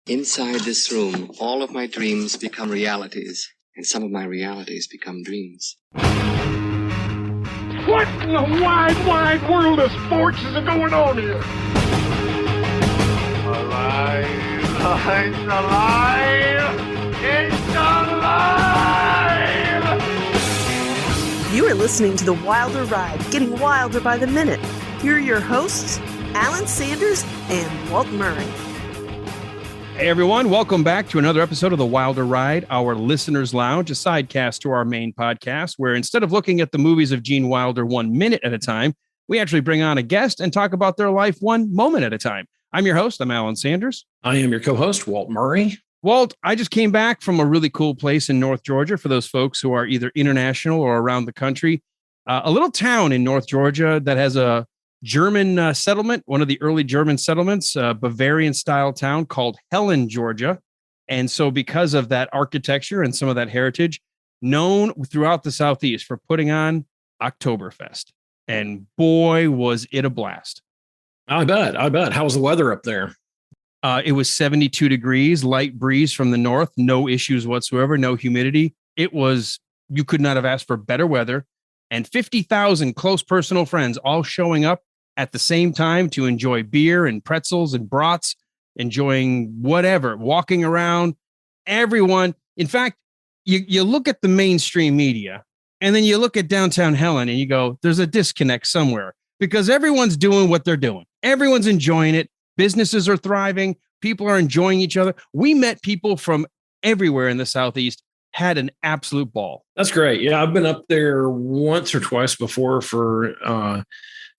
Inside this room, all of my dreams become realities, and some of my realities become dreams. What in the wide, wide world of sports is going on here? Alive! It's alive! It's alive! You are listening to The Wilder Ride, getting wilder by the minute. Here are your hosts, Alan Sanders and Walt Murray. Hey everyone, welcome back to another episode of The Wilder Ride, our listeners' lounge, a sidecast to our main podcast, where instead of looking at the movies of Gene Wilder 1 minute at a time, we actually bring on a guest and talk about their life one moment at a time. I'm your host, I'm Alan Sanders. I am your co-host, Walt Murray. Walt, I just came back from a really cool place in North Georgia for those folks who are either international or around the country. A little town in North Georgia that has a German settlement, one of the early German settlements, Bavarian-style town called Helen, Georgia. And so because of that architecture and some of that heritage, known throughout the Southeast for putting on Oktoberfest. And boy, was it a blast. I bet. How was the weather up there? It was 72 degrees, light breeze from the north, no issues whatsoever, no humidity. You could not have asked for better weather. And 50,000 close personal friends all showing up at the same time to enjoy beer and pretzels and brats, enjoying whatever, walking around, everyone. In fact, you look at the mainstream media and then you look at downtown Helen and you go, there's a disconnect somewhere because everyone's doing what they're doing. Everyone's enjoying it. Businesses are thriving. People are enjoying each other. We met people from everywhere in the Southeast, had an absolute ball. That's great. Yeah, I've been up there once or twice before for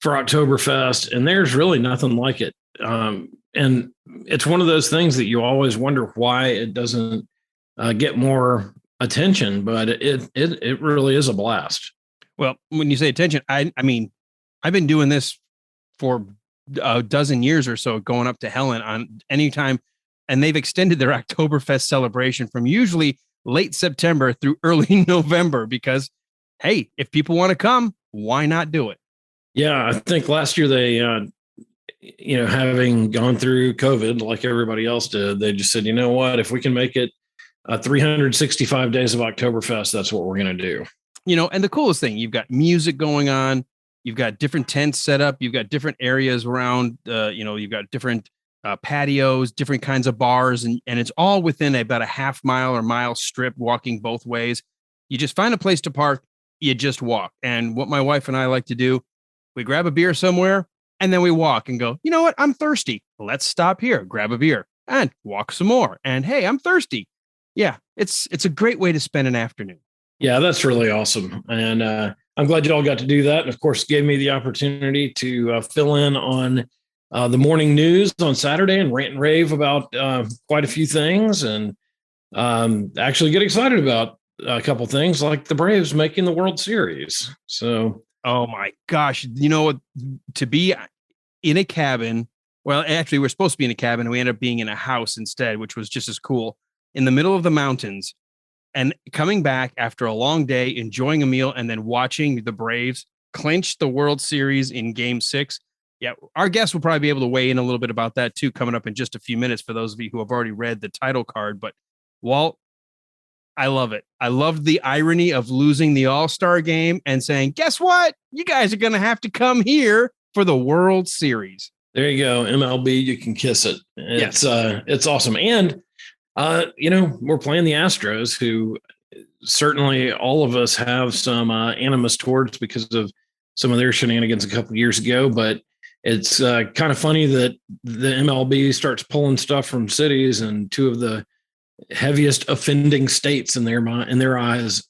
Oktoberfest, and there's really nothing like it. And it's one of those things that you always wonder why it doesn't get more attention, but it really is a blast. Well, when you say attention, I mean, I've been doing this for a dozen years or so, going up to Helen on any time, and they've extended their Oktoberfest celebration from usually late September through early November because, hey, if people want to come, why not do it? Yeah, I think last year they, having gone through COVID like everybody else did, they just said, you know what, if we can make it 365 days of Oktoberfest, that's what we're going to do. And the coolest thing, you've got music going on, you've got different tents set up, you've got different areas around, you've got different patios, different kinds of bars, and it's all within about a half mile or mile strip walking both ways. You just find a place to park, you just walk. And what my wife and I like to do, we grab a beer somewhere and then we walk and go, you know what? I'm thirsty. Let's stop here, grab a beer and walk some more. And hey, I'm thirsty. Yeah, it's a great way to spend an afternoon. Yeah, that's really awesome. And I'm glad you all got to do that. And of course, gave me the opportunity to fill in on the morning news on Saturday and rant and rave about quite a few things and actually get excited about a couple things like the Braves making the World Series. So, oh my gosh, to be in a cabin. Well, actually, we're supposed to be in a cabin and we ended up being in a house instead, which was just as cool in the middle of the mountains and coming back after a long day, enjoying a meal and then watching the Braves clinch the World Series in Game 6. Yeah, our guests will probably be able to weigh in a little bit about that too, coming up in just a few minutes for those of you who have already read the title card. But Walt, I love it. I love the irony of losing the All-Star game and saying, guess what? You guys are going to have to come here for the World Series. There you go. MLB, you can kiss it. It's awesome. And, we're playing the Astros, who certainly all of us have some animus towards because of some of their shenanigans a couple of years ago. But it's kind of funny that the MLB starts pulling stuff from cities, and two of the heaviest offending states in their eyes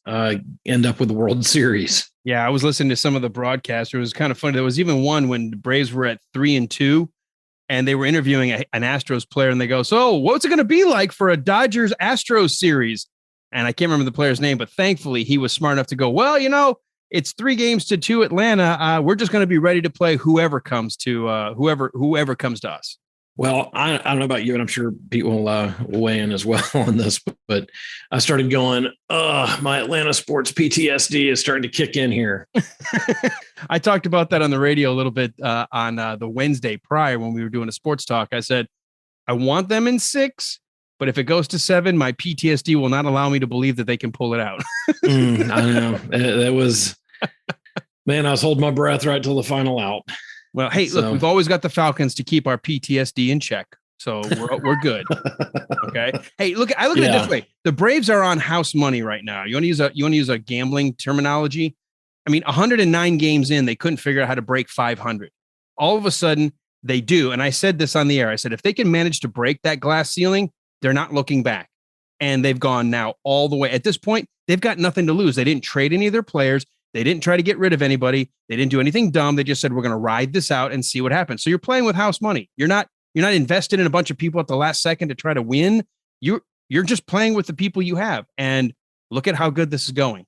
end up with the World Series. Yeah, I was listening to some of the broadcasts. It was kind of funny. There was even one when the Braves were at 3-2, and they were interviewing an Astros player, and they go, "So, what's it going to be like for a Dodgers Astros series?" And I can't remember the player's name, but thankfully he was smart enough to go, "Well, it's 3-2 Atlanta. We're just going to be ready to play whoever comes to whoever comes to us." Well, I don't know about you, and I'm sure Pete will weigh in as well on this, but I started going, my Atlanta sports PTSD is starting to kick in here. I talked about that on the radio a little bit on the Wednesday prior when we were doing a sports talk. I said, I want them in 6, But if it goes to 7, my PTSD will not allow me to believe that they can pull it out. I know. It was, man, I was holding my breath right till the final out. Well, hey, look, we've always got the Falcons to keep our PTSD in check. So we're good. Okay. Hey, I look at it this way. The Braves are on house money right now. You want to use a gambling terminology? I mean, 109 games in, they couldn't figure out how to break 500. All of a sudden, they do. And I said this on the air. I said, if they can manage to break that glass ceiling, they're not looking back. And they've gone now all the way. At this point, they've got nothing to lose. They didn't trade any of their players. They didn't try to get rid of anybody. They didn't do anything dumb. They just said, we're going to ride this out and see what happens. So you're playing with house money. You're not invested in a bunch of people at the last second to try to win. You're just playing with the people you have. And look at how good this is going.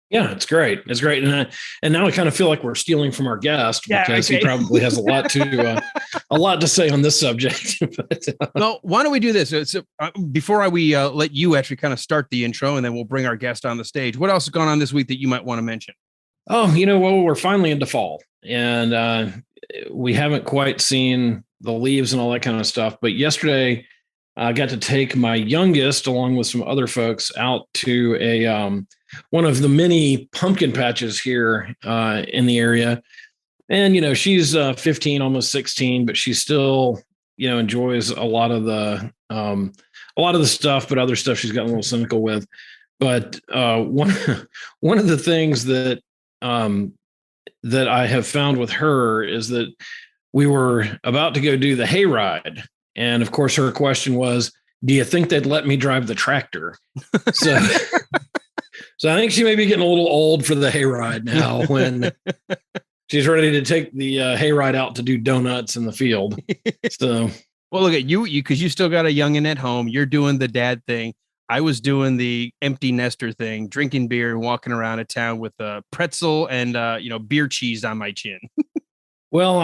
Yeah, it's great. It's great. And now I kind of feel like we're stealing from our guest because he probably has a lot to say on this subject. Well, why don't we do this? Before we let you actually kind of start the intro, and then we'll bring our guest on the stage. What else has gone on this week that you might want to mention? Oh, we're finally into fall, and we haven't quite seen the leaves and all that kind of stuff. But yesterday, I got to take my youngest, along with some other folks, out to a one of the many pumpkin patches here in the area. And, she's 15, almost 16, but she still, enjoys a lot of the stuff, but other stuff she's gotten a little cynical with. But one of the things that I have found with her is that we were about to go do the hayride. And of course, her question was, do you think they'd let me drive the tractor? So I think she may be getting a little old for the hayride now when she's ready to take the hayride out to do donuts in the field. So, well, look at you because you still got a youngin' at home. You're doing the dad thing. I was doing the empty nester thing, drinking beer and walking around a town with a pretzel and beer cheese on my chin. Well,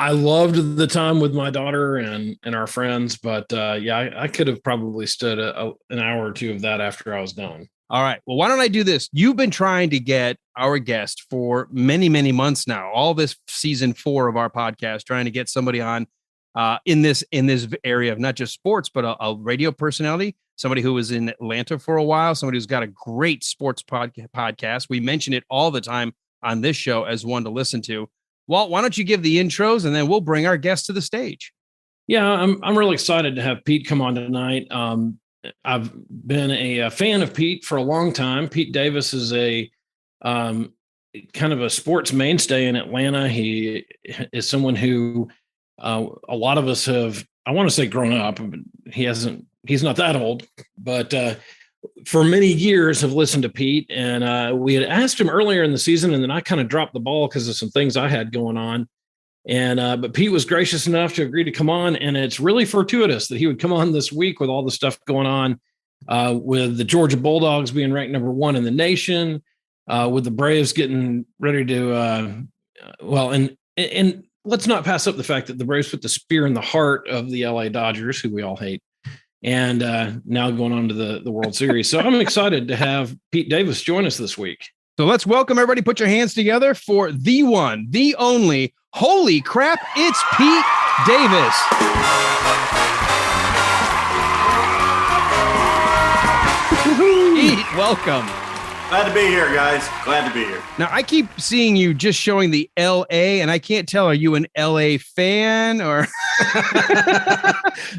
I loved the time with my daughter and our friends, but I could have probably stood an hour or two of that after I was done. All right. Well, why don't I do this? You've been trying to get our guest for many, many months now, all this season 4 of our podcast, trying to get somebody on in this area of not just sports, but a radio personality, somebody who was in Atlanta for a while, somebody who's got a great sports podcast. We mention it all the time on this show as one to listen to. Walt, why don't you give the intros and then we'll bring our guest to the stage. Yeah, I'm really excited to have Pete come on tonight. I've been a fan of Pete for a long time. Pete Davis is a kind of a sports mainstay in Atlanta. He is someone who a lot of us have, I want to say grown up, but he's not that old, but for many years have listened to Pete, and we had asked him earlier in the season, and then I kind of dropped the ball because of some things I had going on. But Pete was gracious enough to agree to come on, and it's really fortuitous that he would come on this week with all the stuff going on with the Georgia Bulldogs being ranked number 1 in the nation, with the Braves getting ready to and let's not pass up the fact that the Braves put the spear in the heart of the LA Dodgers, who we all hate. And now going on to the World Series. So I'm excited to have Pete Davis join us this week. So let's welcome everybody. Put your hands together for the one, the only, holy crap, it's Pete Davis. Pete, welcome. Glad to be here, guys. Glad to be here. Now, I keep seeing you just showing the LA, and I can't tell, are you an LA fan or?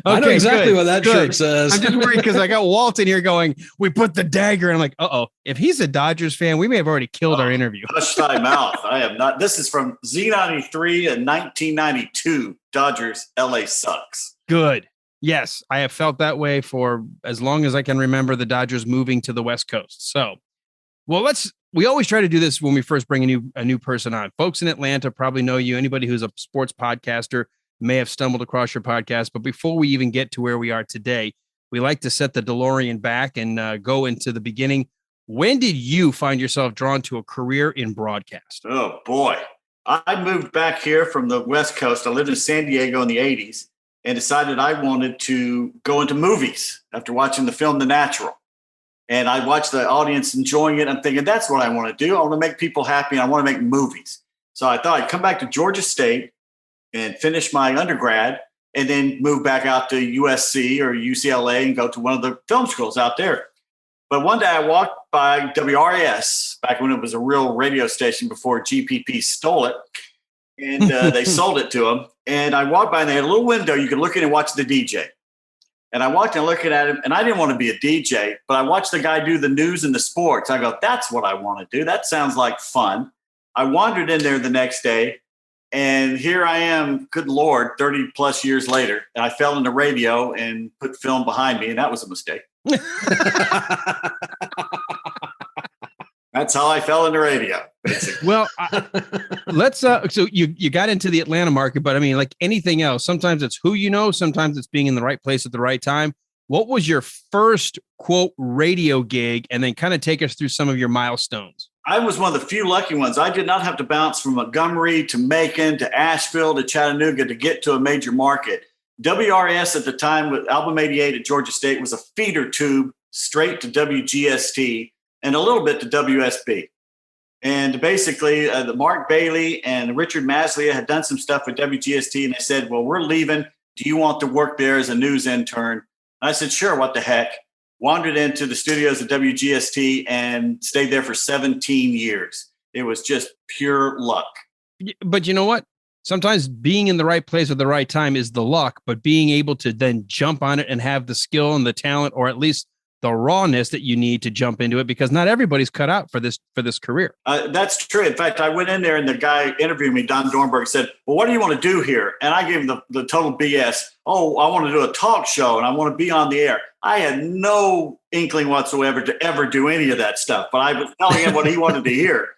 I know exactly what that shirt says. I'm just worried because I got Walt in here going, we put the dagger, and I'm like, uh-oh, if he's a Dodgers fan, we may have already killed our interview. Hush thy mouth. I am not. This is from Z93 and 1992. Dodgers, LA sucks. Good. Yes, I have felt that way for as long as I can remember the Dodgers moving to the West Coast. So, well, we always try to do this when we first bring a new person on. Folks in Atlanta probably know you. Anybody who's a sports podcaster may have stumbled across your podcast. But before we even get to where we are today, we like to set the DeLorean back and go into the beginning. When did you find yourself drawn to a career in broadcast? Oh, boy. I moved back here from the West Coast. I lived in San Diego in the 80s and decided I wanted to go into movies after watching the film The Natural. And I watched the audience enjoying it. I'm thinking, that's what I want to do. I want to make people happy. And I want to make movies. So I thought I'd come back to Georgia State and finish my undergrad and then move back out to USC or UCLA and go to one of the film schools out there. But one day I walked by WRS back when it was a real radio station before GPP stole it, and they sold it to them. And I walked by and they had a little window you could look in and watch the DJ. And I walked in looking at him, and I didn't want to be a DJ, but I watched the guy do the news and the sports. I go, that's what I want to do. That sounds like fun. I wandered in there the next day, and here I am, good Lord, 30 plus years later. And I fell into radio and put film behind me, and that was a mistake. That's how I fell into radio, basically. Well, let's so you got into the Atlanta market, but I mean, like anything else, sometimes it's who you know, sometimes it's being in the right place at the right time. What was your first quote radio gig? And then kind of take us through some of your milestones. I was one of the few lucky ones. I did not have to bounce from Montgomery to Macon to Asheville to Chattanooga to get to a major market. WRS at the time with Album 88 at Georgia State was a feeder tube straight to WGST and a little bit to WSB. And basically, the Mark Bailey and Richard Maslia had done some stuff with WGST, and they said, well, we're leaving. Do you want to work there as a news intern? And I said, sure, what the heck? Wandered into the studios at WGST and stayed there for 17 years. It was just pure luck. But you know what? Sometimes being in the right place at the right time is the luck, but being able to then jump on it and have the skill and the talent, or at least the rawness that you need to jump into it, because not everybody's cut out for this career. That's true. In fact, I went in there and the guy interviewed me, Don Dornberg, said, well, what do you want to do here? And I gave him the total BS. Oh, I want to do a talk show and I want to be on the air. I had no inkling whatsoever to ever do any of that stuff, but I was telling him what he wanted to hear.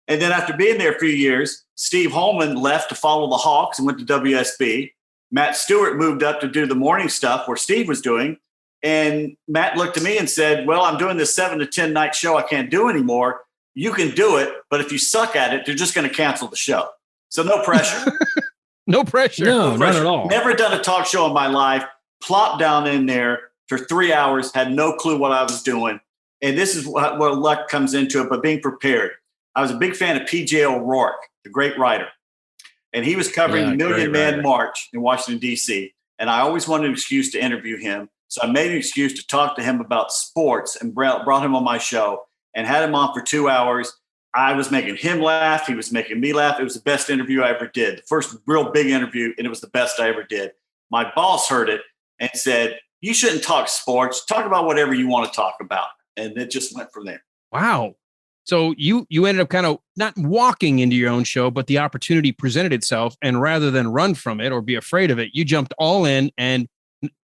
And then after being there a few years, Steve Holman left to follow the Hawks and went to WSB. Matt Stewart moved up to do the morning stuff where Steve was doing. And Matt looked at me and said, well, I'm doing this 7 to 10 night show I can't do anymore. You can do it, but if you suck at it, they're just going to cancel the show. So no pressure. No pressure. No, not at all. Never done a talk show in my life. Plopped down in there for 3 hours, had no clue what I was doing. And this is where luck comes into it, but being prepared. I was a big fan of P.J. O'Rourke, the great writer. And he was covering the Million Man March in Washington, D.C. And I always wanted an excuse to interview him. So I made an excuse to talk to him about sports and brought him on my show and had him on for 2 hours. I was making him laugh. He was making me laugh. It was the best interview I ever did. The first real big interview, and it was the best I ever did. My boss heard it and said, you shouldn't talk sports. Talk about whatever you want to talk about. And it just went from there. Wow. So you ended up kind of not walking into your own show, but the opportunity presented itself. And rather than run from it or be afraid of it, you jumped all in. And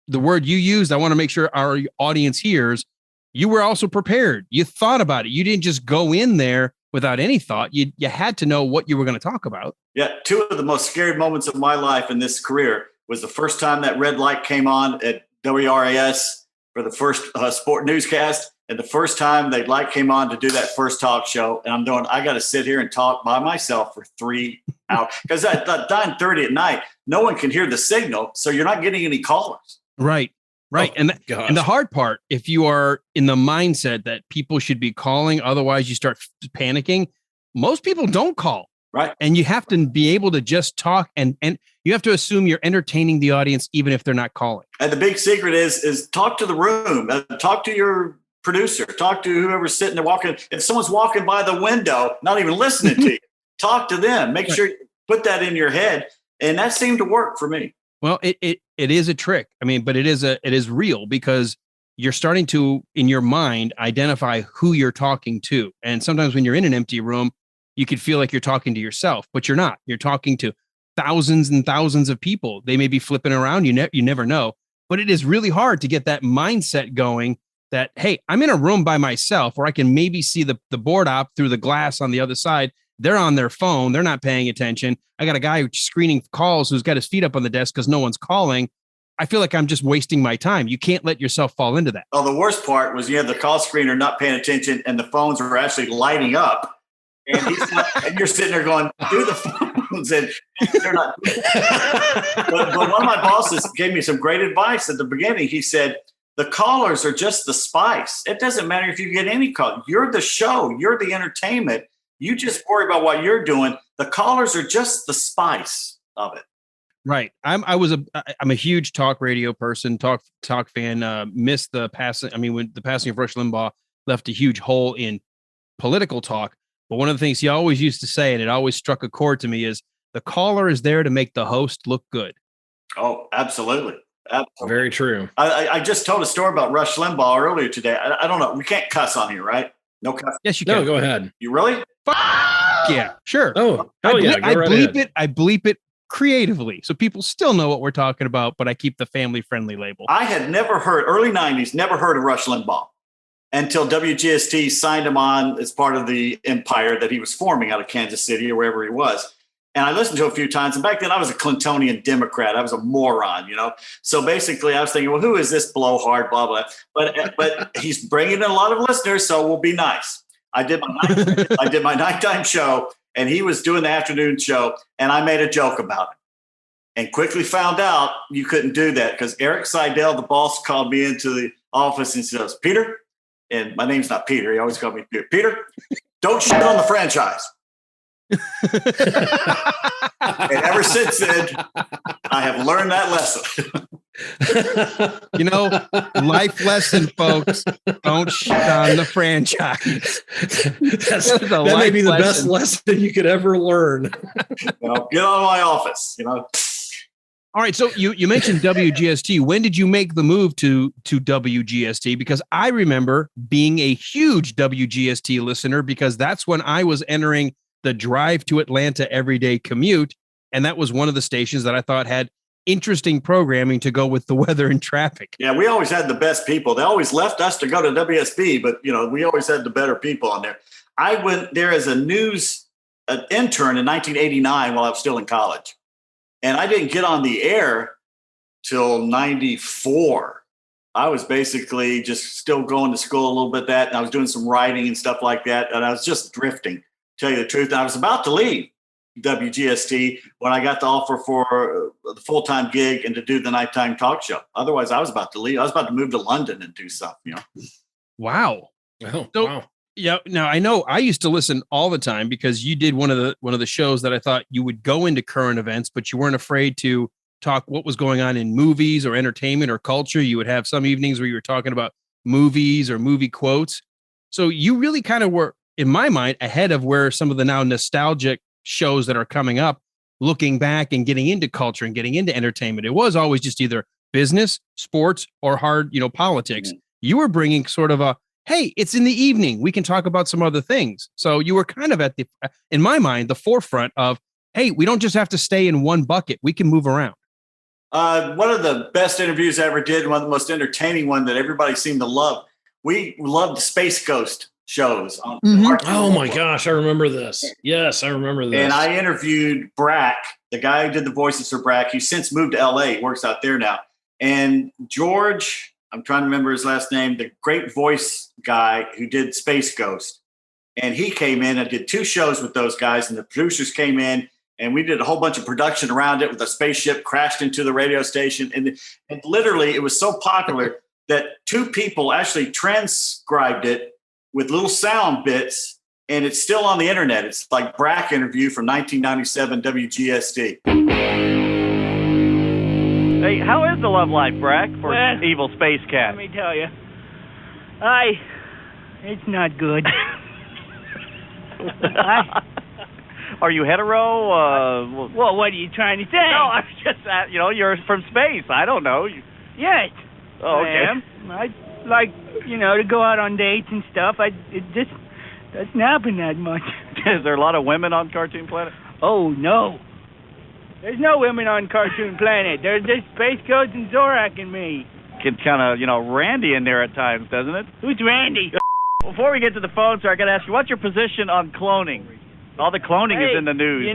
the word you used, I want to make sure our audience hears, you were also prepared. You thought about it. You didn't just go in there without any thought. You had to know what you were going to talk about. Yeah. Two of the most scary moments of my life in this career was the first time that red light came on at WRAS for the first sport newscast. And the first time that light came on to do that first talk show. And I got to sit here and talk by myself for 3 hours. Because at 9:30 at night, no one can hear the signal. So you're not getting any callers. Right. Right. Oh, and the hard part, if you are in the mindset that people should be calling, otherwise you start panicking, most people don't call. Right. And you have to be able to just talk and you have to assume you're entertaining the audience, even if they're not calling. And the big secret is talk to the room, talk to your producer, talk to whoever's sitting there walking. If someone's walking by the window, not even listening to you, talk to them, make sure you put that in your head. And that seemed to work for me. Well, it is a trick. I mean, but it is real because you're starting to, in your mind, identify who you're talking to. And sometimes when you're in an empty room, you could feel like you're talking to yourself, but you're not. You're talking to thousands and thousands of people. They may be flipping around. You never know. But it is really hard to get that mindset going that, hey, I'm in a room by myself where I can maybe see the board op through the glass on the other side. They're on their phone. They're not paying attention. I got a guy who's screening calls who's got his feet up on the desk because no one's calling. I feel like I'm just wasting my time. You can't let yourself fall into that. Oh, the worst part was you had the call screener not paying attention and the phones were actually lighting up. And, and you're sitting there going, do the phones. And they're not. But one of my bosses gave me some great advice at the beginning. He said, the callers are just the spice. It doesn't matter if you get any call. You're the show. You're the entertainment. You just worry about what you're doing. The callers are just the spice of it. Right. I'm a huge talk radio person, talk fan. Missed the passing. I mean, when the passing of Rush Limbaugh left a huge hole in political talk. But one of the things he always used to say, and it always struck a chord to me, is the caller is there to make the host look good. Oh, absolutely. Absolutely. Very true. I just told a story about Rush Limbaugh earlier today. I don't know. We can't cuss on here, right? No cuss. Yes, you can. No, go ahead. You really? Yeah, sure. Oh, hell yeah. I bleep it. I bleep it creatively, so people still know what we're talking about, but I keep the family-friendly label. I had never heard, early 90s, never heard of Rush Limbaugh until WGST signed him on as part of the empire that he was forming out of Kansas City or wherever he was. And I listened to it a few times. And back then I was a Clintonian Democrat. I was a moron, you know? So basically I was thinking, well, who is this blowhard, blah, blah. But he's bringing in a lot of listeners, so we'll be nice. I did my nighttime show, and he was doing the afternoon show, and I made a joke about it. And quickly found out you couldn't do that because Eric Seidel, the boss, called me into the office and says, Peter, and my name's not Peter. He always called me Peter. Peter, don't shit on the franchise. And ever since then, I have learned that lesson. You know, life lesson, folks. Don't shit on the franchise. That may be the best lesson you could ever learn. Well, get out of my office, you know. All right, so you mentioned WGST. When did you make the move to WGST? Because I remember being a huge WGST listener because that's when I was entering the drive to Atlanta everyday commute, and that was one of the stations that I thought had interesting programming to go with the weather and traffic. Yeah, we always had the best people. They always left us to go to WSB, but you know, we always had the better people on there. I went there as a news intern in 1989 while I was still in college. And I didn't get on the air till 94. I was basically just still going to school a little bit that, and I was doing some writing and stuff like that. And I was just drifting, to tell you the truth. And I was about to leave WGST when I got the offer for the full-time gig and to do the nighttime talk show. Otherwise, I was about to leave. I was about to move to London and do something, you know. Wow. Oh, so, wow. Yeah. Now I know I used to listen all the time because you did one of the shows that I thought you would go into current events, but you weren't afraid to talk what was going on in movies or entertainment or culture. You would have some evenings where you were talking about movies or movie quotes. So you really kind of were, in my mind, ahead of where some of the now nostalgic shows that are coming up, looking back and getting into culture and getting into entertainment. It was always just either business, sports, or hard, politics. Mm-hmm. You were bringing sort of a, hey, it's in the evening. We can talk about some other things. So you were kind of in my mind, the forefront of, hey, we don't just have to stay in one bucket. We can move around. One of the best interviews I ever did, one of the most entertaining one that everybody seemed to love. We loved Space Ghost shows. Oh my gosh, I remember this. Yes, I remember this. And I interviewed Brack, the guy who did the voices for Brack. He's since moved to LA, he works out there now. And George, I'm trying to remember his last name, the great voice guy who did Space Ghost. And he came in and did 2 shows with those guys, and the producers came in and we did a whole bunch of production around it with a spaceship crashed into the radio station. And literally it was so popular that 2 people actually transcribed it with little sound bits, and it's still on the internet. It's like Brack interview from 1997 WGST. Hey, how is the love life, Brack, for evil space cat? Let me tell you, it's not good. Are you hetero? Well, what are you trying to say? No, I'm just, you're from space. I don't know. Yes. Oh, okay. I am. I like, to go out on dates and stuff. It just doesn't happen that much. Is there a lot of women on Cartoon Planet? Oh, no. There's no women on Cartoon Planet. There's just Space Ghost and Zorak and me. Gets kind of, Randy in there at times, doesn't it? Who's Randy? Before we get to the phone, sir, I got to ask you, what's your position on cloning? All the cloning is in the news.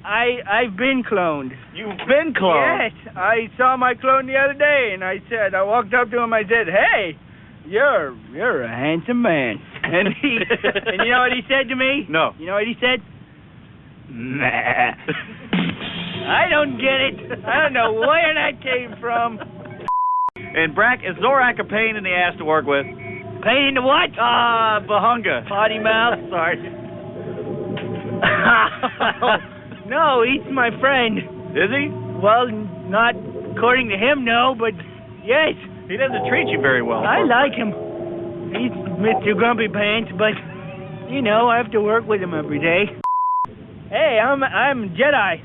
I've been cloned. You've been cloned? Yes. I saw my clone the other day, and I walked up to him, I said, hey, you're a handsome man. And and you know what he said to me? No. You know what he said? Nah. I don't get it. I don't know where that came from. And Brack, is Zorak a pain in the ass to work with? Pain in the what? Bahunga. Potty mouth. Sorry. No, he's my friend. Is he? Well, not according to him, no, but yes. He doesn't treat you very well. I like him. He's Mr. Grumpy Pants, but, you know, I have to work with him every day. Hey, I'm a Jedi.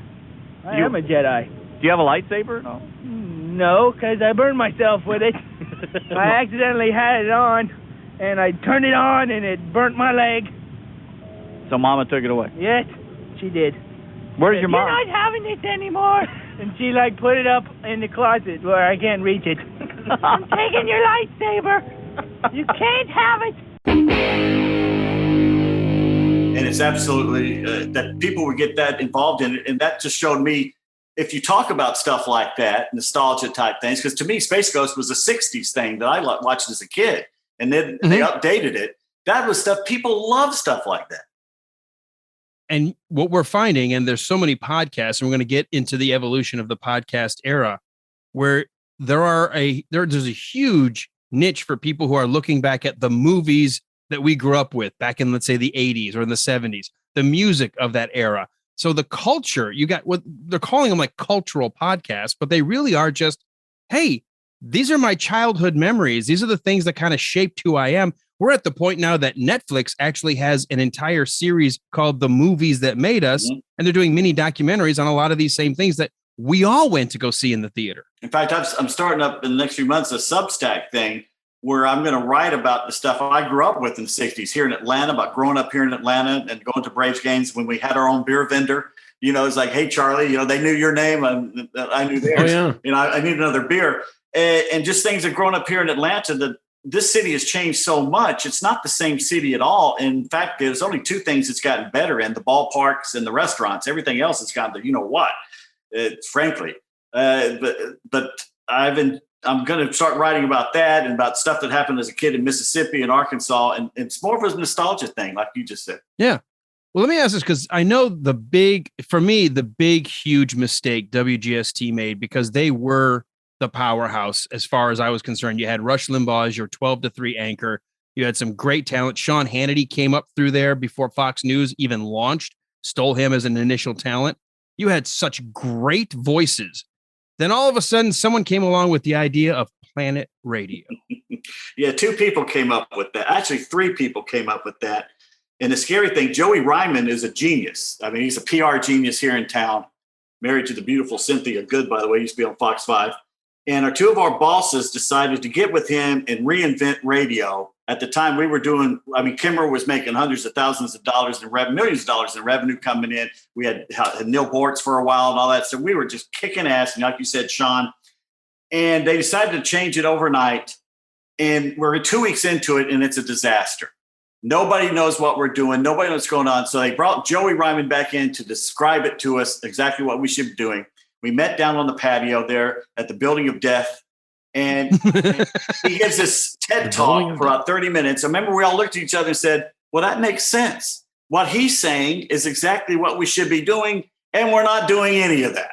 I am a Jedi. Do you have a lightsaber? No. No, because I burned myself with it. I accidentally had it on, and I turned it on, and it burnt my leg. So Mama took it away? Yes, she did. Where's your mom? You're not having it anymore. And she, like, put it up in the closet where I can't reach it. I'm taking your lightsaber. You can't have it. And it's absolutely that people would get that involved in it. And that just showed me, if you talk about stuff like that, nostalgia type things, because to me, Space Ghost was a 60s thing that I watched as a kid. And then they updated it. That was stuff, people love stuff like that. And what we're finding, and there's so many podcasts, and we're going to get into the evolution of the podcast era, where there's a huge niche for people who are looking back at the movies that we grew up with back in, let's say, the 80s or in the 70s, the music of that era. So the culture, you got what they're calling them, like cultural podcasts, but they really are just, hey, these are my childhood memories. These are the things that kind of shaped who I am. We're at the point now that Netflix actually has an entire series called The Movies That Made Us, and they're doing mini documentaries on a lot of these same things that we all went to go see in the theater. In fact, I'm starting up in the next few months a Substack thing where I'm going to write about the stuff I grew up with in the 60s here in Atlanta, about growing up here in Atlanta and going to Braves games when we had our own beer vendor. You know, it's like, hey, Charlie, you know, they knew your name and I knew theirs. Oh, yeah. You know, I need another beer. And just things that growing up here in Atlanta, that this city has changed so much. It's not the same city at all. In fact, there's only two things it's gotten better in: the ballparks and the restaurants. Everything else has gotten to, you know what, frankly. But I'm going to start writing about that and about stuff that happened as a kid in Mississippi and Arkansas. And it's more of a nostalgia thing, like you just said. Yeah. Well, let me ask this, because I know the big, huge mistake WGST made, because they were the powerhouse as far as I was concerned. You had Rush Limbaugh as your 12 to 3 anchor. You had some great talent. Sean Hannity came up through there before Fox News even launched, stole him as an initial talent. You had such great voices. Then all of a sudden, someone came along with the idea of Planet Radio. Yeah, 2 people came up with that. Actually, 3 people came up with that. And the scary thing, Joey Ryman is a genius. I mean, he's a PR genius here in town, married to the beautiful Cynthia Good, by the way, used to be on Fox 5. And 2 of our bosses decided to get with him and reinvent radio. At the time we were doing, I mean, Kimmer was making hundreds of thousands of dollars in revenue, millions of dollars in revenue coming in. We had Neil Bortz for a while and all that. So we were just kicking ass. And like you said, Sean, and they decided to change it overnight. And we're 2 weeks into it and it's a disaster. Nobody knows what we're doing. Nobody knows what's going on. So they brought Joey Ryman back in to describe it to us, exactly what we should be doing. We met down on the patio there at the Building of Death. And he gives this TED talk for about 30 minutes. I remember we all looked at each other and said, well, that makes sense. What he's saying is exactly what we should be doing. And we're not doing any of that.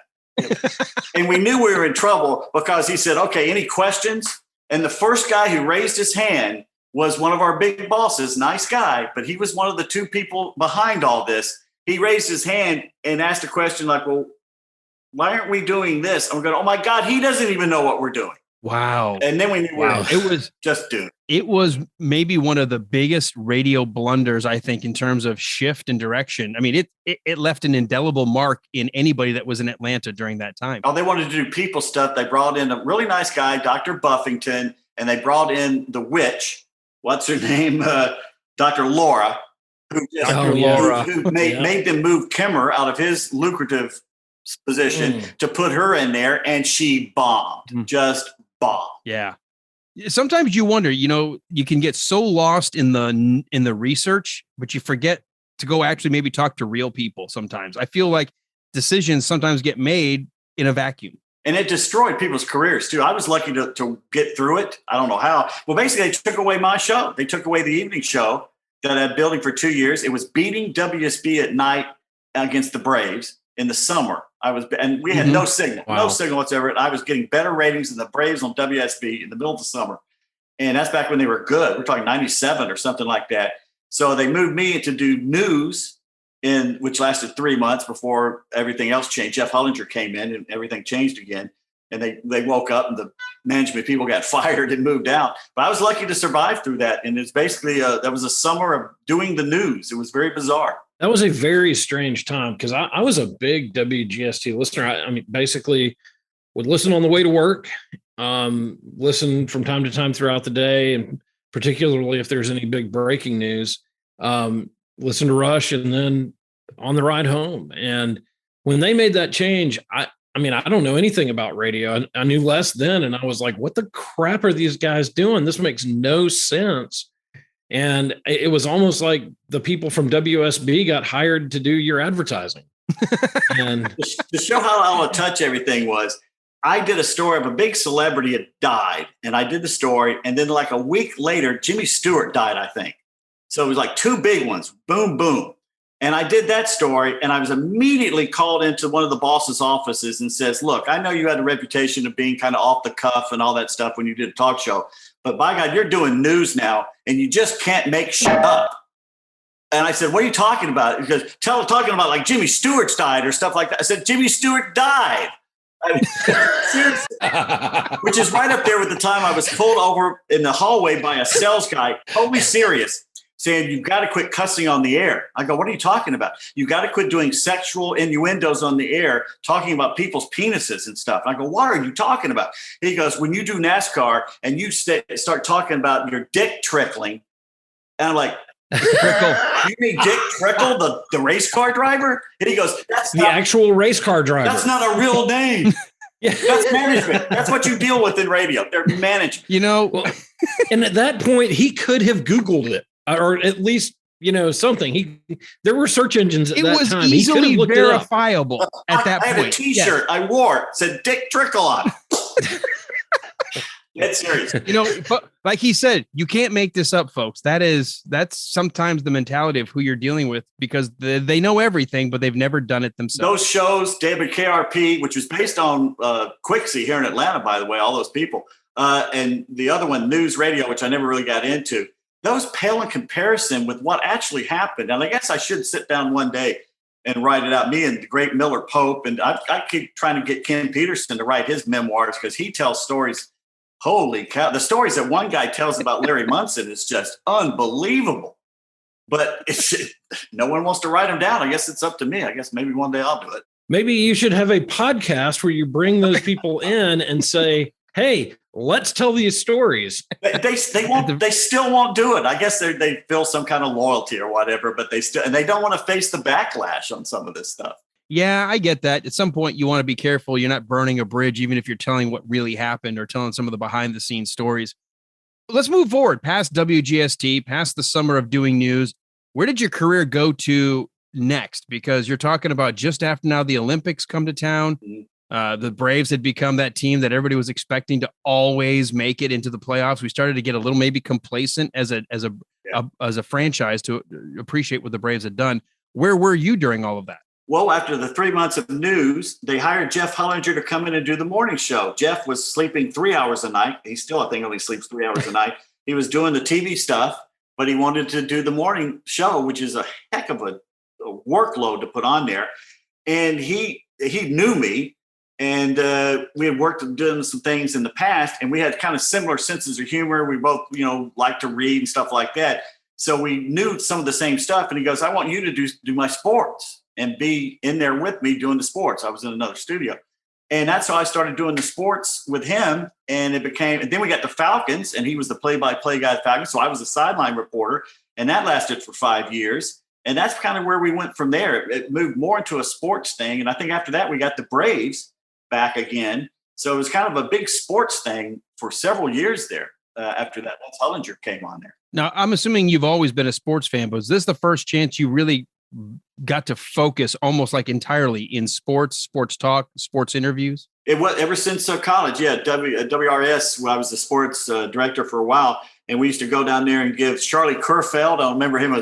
And we knew we were in trouble because he said, okay, any questions? And the first guy who raised his hand was one of our big bosses, nice guy, but he was one of the 2 people behind all this. He raised his hand and asked a question like, well, why aren't we doing this? And we're going, oh my God, he doesn't even know what we're doing. Wow. And then we knew it was just doing. It was maybe one of the biggest radio blunders, I think, in terms of shift and direction. I mean, it left an indelible mark in anybody that was in Atlanta during that time. Oh, they wanted to do people stuff. They brought in a really nice guy, Dr. Buffington, and they brought in the witch. What's her name? Dr. Laura, who made them move Kimmer out of his lucrative position to put her in there, and she bombed, just bombed. Yeah. Sometimes you wonder, you can get so lost in the research, but you forget to go actually maybe talk to real people. Sometimes I feel like decisions sometimes get made in a vacuum. And it destroyed people's careers too. I was lucky to get through it. I don't know how. Well, basically they took away my show. They took away the evening show that I had building for 2 years. It was beating WSB at night against the Braves in the summer. And we had no signal whatsoever. I was getting better ratings than the Braves on WSB in the middle of the summer. And that's back when they were good. We're talking 97 or something like that. So they moved me to do news which lasted 3 months before everything else changed. Jeff Hullinger came in and everything changed again. And they woke up and the management people got fired and moved out. But I was lucky to survive through that. And it's basically, that was a summer of doing the news. It was very bizarre. That was a very strange time because I was a big WGST listener. I mean, basically would listen on the way to work, listen from time to time throughout the day, and particularly if there's any big breaking news, listen to Rush and then on the ride home. And when they made that change, I mean, I don't know anything about radio. I knew less then. And I was like, what the crap are these guys doing? This makes no sense. And it was almost like the people from WSB got hired to do your advertising. And to show how out of touch everything was, I did a story of a big celebrity had died, and I did the story. And then like a week later, Jimmy Stewart died, I think. So it was like two big ones, boom, boom. And I did that story, and I was immediately called into one of the boss's offices and says, look, I know you had a reputation of being kind of off the cuff and all that stuff when you did a talk show, but by God, you're doing news now, and you just can't make shit up. And I said, what are you talking about? Because talking about like Jimmy Stewart's died or stuff like that. I said, Jimmy Stewart died. I mean, seriously. Which is right up there with the time I was pulled over in the hallway by a sales guy, totally serious, saying, you've got to quit cussing on the air. I go, what are you talking about? You got to quit doing sexual innuendos on the air, talking about people's penises and stuff. I go, what are you talking about? He goes, when you do NASCAR and you start talking about your dick trickling, and I'm like, Trickle. You mean Dick Trickle, the race car driver? And he goes, that's the actual race car driver. That's not a real name. Yeah. That's management. That's what you deal with in radio. They're management. You know, and at that point, he could have Googled it, or at least, something. There were search engines at that time. It was easily verifiable at that point. I had a T-shirt I wore, said Dick Trickle on it. That's serious. But like he said, you can't make this up, folks. That's sometimes the mentality of who you're dealing with, because they know everything, but they've never done it themselves. Those shows, David KRP, which was based on Quixie here in Atlanta, by the way, all those people, and the other one, News Radio, which I never really got into, those pale in comparison with what actually happened. And I guess I should sit down one day and write it out. Me and the great Miller Pope, and I keep trying to get Ken Peterson to write his memoirs because he tells stories. Holy cow. The stories that one guy tells about Larry Munson is just unbelievable. But no one wants to write them down. I guess it's up to me. I guess maybe one day I'll do it. Maybe you should have a podcast where you bring those people in and say, hey, let's tell these stories. They still won't do it. I guess they feel some kind of loyalty or whatever, but they don't want to face the backlash on some of this stuff. Yeah, I get that. At some point, you want to be careful. You're not burning a bridge, even if you're telling what really happened or telling some of the behind the scenes stories. Let's move forward past WGST, past the summer of doing news. Where did your career go to next? Because you're talking about just after now the Olympics come to town. The Braves had become that team that everybody was expecting to always make it into the playoffs. We started to get a little maybe complacent as a franchise to appreciate what the Braves had done. Where were you during all of that? Well, after the 3 months of news, they hired Jeff Hullinger to come in and do the morning show. Jeff was sleeping 3 hours a night. He still, I think, only sleeps 3 hours a night. He was doing the TV stuff, but he wanted to do the morning show, which is a heck of a workload to put on there. And he knew me, and we had worked on doing some things in the past, and we had kind of similar senses of humor. We both, like to read and stuff like that. So we knew some of the same stuff. And he goes, I want you to do my sports and be in there with me doing the sports. I was in another studio. And that's how I started doing the sports with him. And and then we got the Falcons, and he was the play-by-play guy at Falcons. So I was a sideline reporter, and that lasted for 5 years. And that's kind of where we went from there. It moved more into a sports thing. And I think after that, we got the Braves back again. So it was kind of a big sports thing for several years there after that. That's Hullinger came on there. Now, I'm assuming you've always been a sports fan, but is this the first chance you really got to focus almost like entirely in sports talk, sports interviews? It was ever since college. Yeah. WRS, where I was the sports director for a while. And we used to go down there and give Charlie Kerfeld. I remember him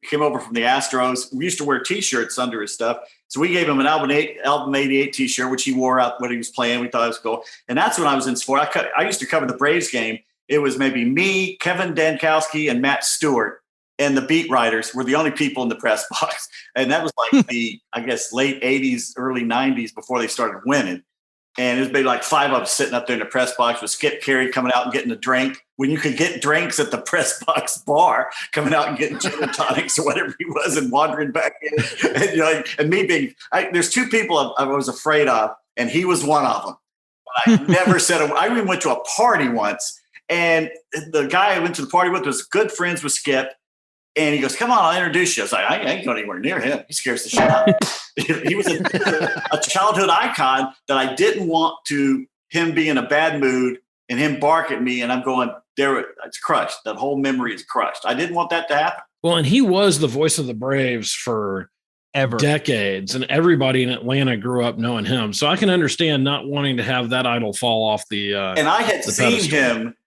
came over from the Astros. We used to wear T-shirts under his stuff. So we gave him an Album 88 T-shirt, which he wore out when he was playing. We thought it was cool. And that's when I was in sport. I used to cover the Braves game. It was maybe me, Kevin Dankowski, and Matt Stewart. and the beat writers were the only people in the press box. And that was like the, I guess, late 80s, early 90s before they started winning. And it was maybe like 5 of us sitting up there in the press box with Skip Carey coming out and getting a drink when you could get drinks at the press box bar, coming out and getting gin and tonics or whatever he was and wandering back in. And, and me being, there's 2 people I was afraid of, and he was one of them. I never said, I even went to a party once, and the guy I went to the party with was good friends with Skip. And he goes, come on, I'll introduce you. I was like, I ain't going anywhere near him. He scares the shit out of me. He was a childhood icon that I didn't want him be in a bad mood and him bark at me. And I'm going, it's crushed. That whole memory is crushed. I didn't want that to happen. Well, and he was the voice of the Braves for decades, and everybody in Atlanta grew up knowing him. So I can understand not wanting to have that idol fall off the and I had seen him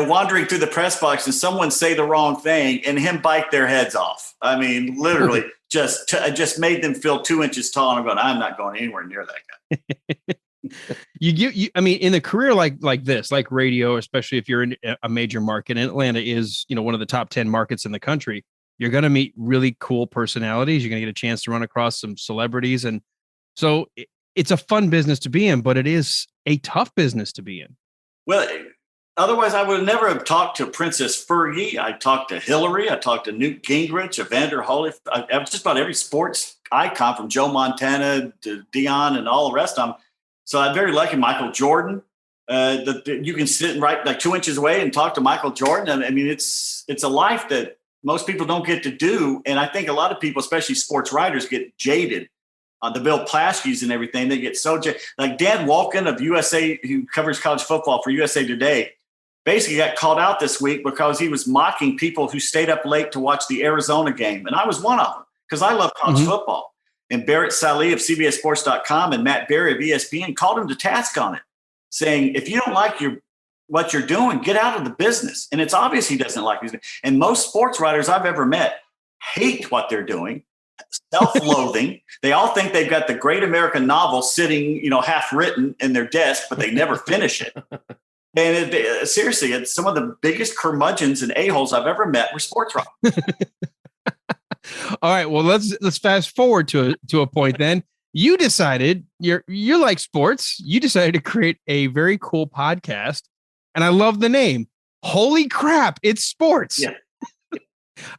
wandering through the press box and someone say the wrong thing and him bite their heads off. I mean, literally just made them feel 2 inches tall. And I'm going, I'm not going anywhere near that guy. I mean, in a career like this, like radio, especially if you're in a major market, and Atlanta is, one of the top 10 markets in the country, you're going to meet really cool personalities. You're going to get a chance to run across some celebrities. And so it's a fun business to be in, but it is a tough business to be in. Well, otherwise, I would never have talked to Princess Fergie. I talked to Hillary. I talked to Newt Gingrich, Evander Holyfield, just about every sports icon from Joe Montana to Dion and all the rest of them. So I'm very lucky. Michael Jordan, that you can sit right like 2 inches away and talk to Michael Jordan. And I mean, it's a life that most people don't get to do. And I think a lot of people, especially sports writers, get jaded on the Bill Plaschke's and everything. They get so jaded. Like Dan Walken of USA, who covers college football for USA Today, basically got called out this week because he was mocking people who stayed up late to watch the Arizona game. And I was one of them because I love college football. And Barrett Sallee of CBSSports.com and Matt Berry of ESPN called him to task on it, saying, if you don't like what you're doing, get out of the business. And it's obvious he doesn't like it. And most sports writers I've ever met hate what they're doing, self-loathing. They all think they've got the great American novel sitting, half written in their desk, but they never finish it. And seriously, it's some of the biggest curmudgeons and a-holes I've ever met were sports writers. All right. Well, let's fast forward to a point then. You decided you're like sports. You decided to create a very cool podcast. And I love the name. Holy crap, it's sports. Yeah.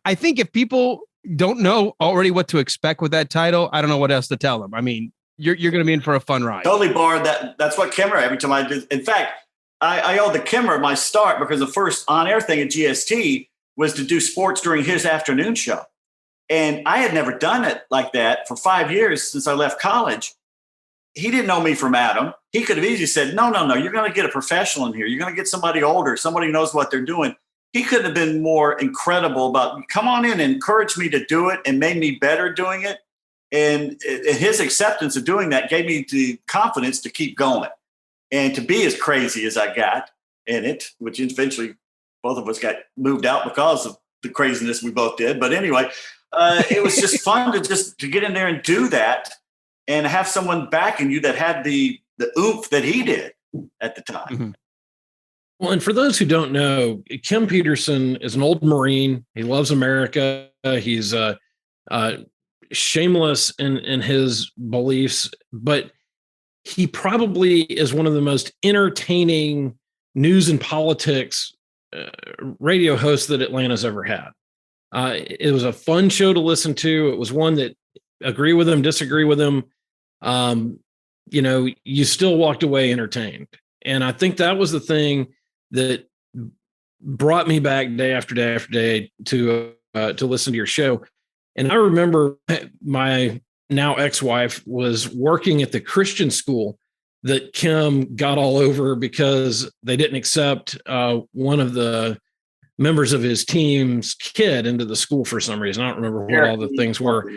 I think if people don't know already what to expect with that title, I don't know what else to tell them. I mean, you're going to be in for a fun ride. Totally borrowed that. That's what Kimmer, every time I did. In fact, I owe the Kimmer my start because the first on-air thing at GST was to do sports during his afternoon show. And I had never done it like that for 5 years since I left college. He didn't know me from Adam. He could have easily said, no, you're going to get a professional in here. You're going to get somebody older, somebody who knows what they're doing. He couldn't have been more incredible about, come on in and encourage me to do it and made me better doing it. And his acceptance of doing that gave me the confidence to keep going and to be as crazy as I got in it, which eventually both of us got moved out because of the craziness we both did. But anyway, it was just fun to get in there and do that and have someone backing you that had the oomph that he did at the time. Mm-hmm. Well, and for those who don't know, Kim Peterson is an old Marine. He loves America. He's shameless in his beliefs, but he probably is one of the most entertaining news and politics radio hosts that Atlanta's ever had. It was a fun show to listen to. It was one that agree with him, disagree with him. You still walked away entertained. And I think that was the thing that brought me back day after day after day to listen to your show. And I remember my now ex-wife was working at the Christian school that Kim got all over because they didn't accept one of the members of his team's kid into the school for some reason. I don't remember what all the things were.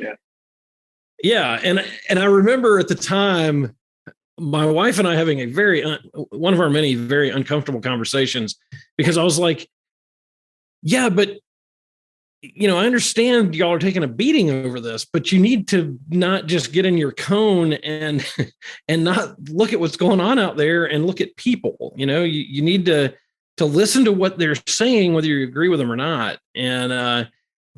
Yeah. And I remember at the time, my wife and I having one of our many very uncomfortable conversations, because I was like, yeah, but I understand y'all are taking a beating over this, but you need to not just get in your cone and not look at what's going on out there and look at people. You need to to listen to what they're saying, whether you agree with them or not. And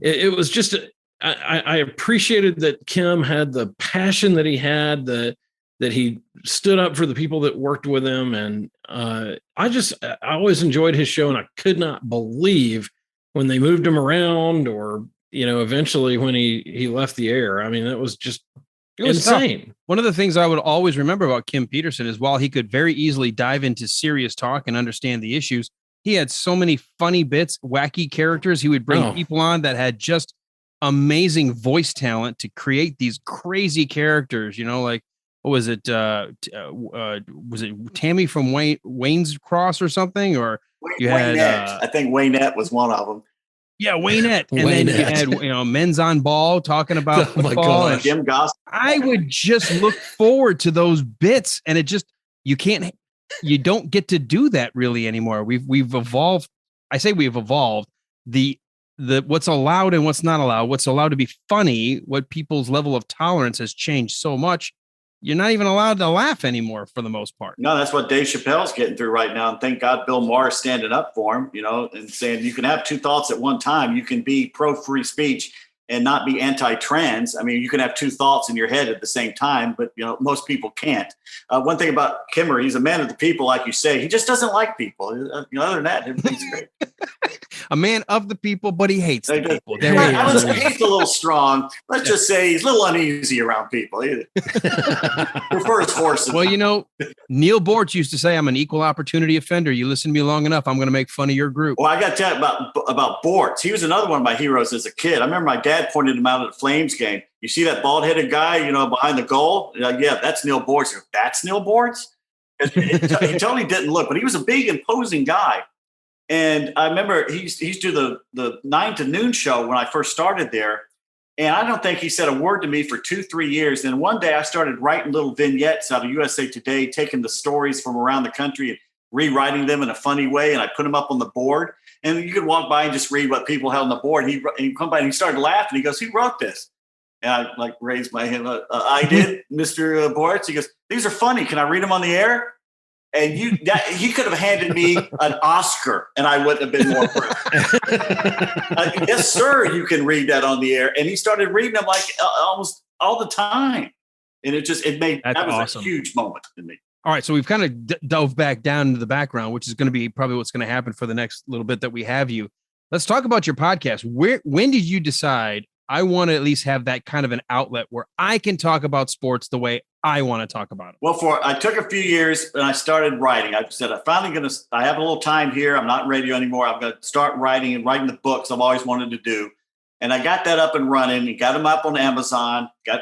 it was just, I appreciated that Kim had the passion that he had, that he stood up for the people that worked with him. And I always enjoyed his show, and I could not believe when they moved him around, or, eventually when he left the air. I mean, it was just insane. Tough. One of the things I would always remember about Kim Peterson is, while he could very easily dive into serious talk and understand the issues, he had so many funny bits, wacky characters. He would bring people on that had just amazing voice talent to create these crazy characters, like, what was it? Was it Tammy from Wayne's Cross or something? Or you had, I think Waynette was one of them. Yeah, Waynette. And then you had, Men's on Ball talking about football. And Jim Goss. I would just look forward to those bits, and it just, you don't get to do that really anymore. We've evolved. I say we've evolved. The what's allowed and what's not allowed, what's allowed to be funny, what people's level of tolerance has changed so much. You're not even allowed to laugh anymore for the most part. No, that's what Dave Chappelle's getting through right now. And thank God Bill Maher is standing up for him, and saying you can have two thoughts at one time. You can be pro-free speech and not be anti-trans. I mean, you can have two thoughts in your head at the same time, but, most people can't. One thing about Kimmer, he's a man of the people, like you say. He just doesn't like people. Other than that, everything's great. A man of the people, but he hates the people. I would say he's a little strong. Let's just say he's a little uneasy around people. He prefers horses. Well, Neil Bortz used to say, I'm an equal opportunity offender. You listen to me long enough, I'm going to make fun of your group. Well, I got to tell you about Bortz. He was another one of my heroes as a kid. I remember my dad pointed him out at the Flames game. You see that bald-headed guy, behind the goal? Yeah, that's Neil Bortz. That's Neil Bortz? He totally didn't look, but he was a big, imposing guy. And I remember he used to do the 9 to noon show when I first started there. And I don't think he said a word to me for 2-3 years. And one day I started writing little vignettes out of USA Today, taking the stories from around the country and rewriting them in a funny way. And I put them up on the board. And you could walk by and just read what people held on the board. And he'd come by and he started laughing. He goes, "Who wrote this?" And I raised my hand. "I did, Mr. Bortz." He goes, "These are funny. Can I read them on the air?" And he could have handed me an Oscar, and I wouldn't have been more impressed. Yes, sir, you can read that on the air. And he started reading them like almost all the time, and that was awesome. A huge moment to me. All right, so we've kind of dove back down into the background, which is going to be probably what's going to happen for the next little bit that we have you. Let's talk about your podcast. When did you decide, I want to at least have that kind of an outlet where I can talk about sports the way I want to talk about it? Well, I took a few years and I started writing. I said, I have a little time here. I'm not in radio anymore. I'm going to start writing the books I've always wanted to do. And I got that up and running and got them up on Amazon. Got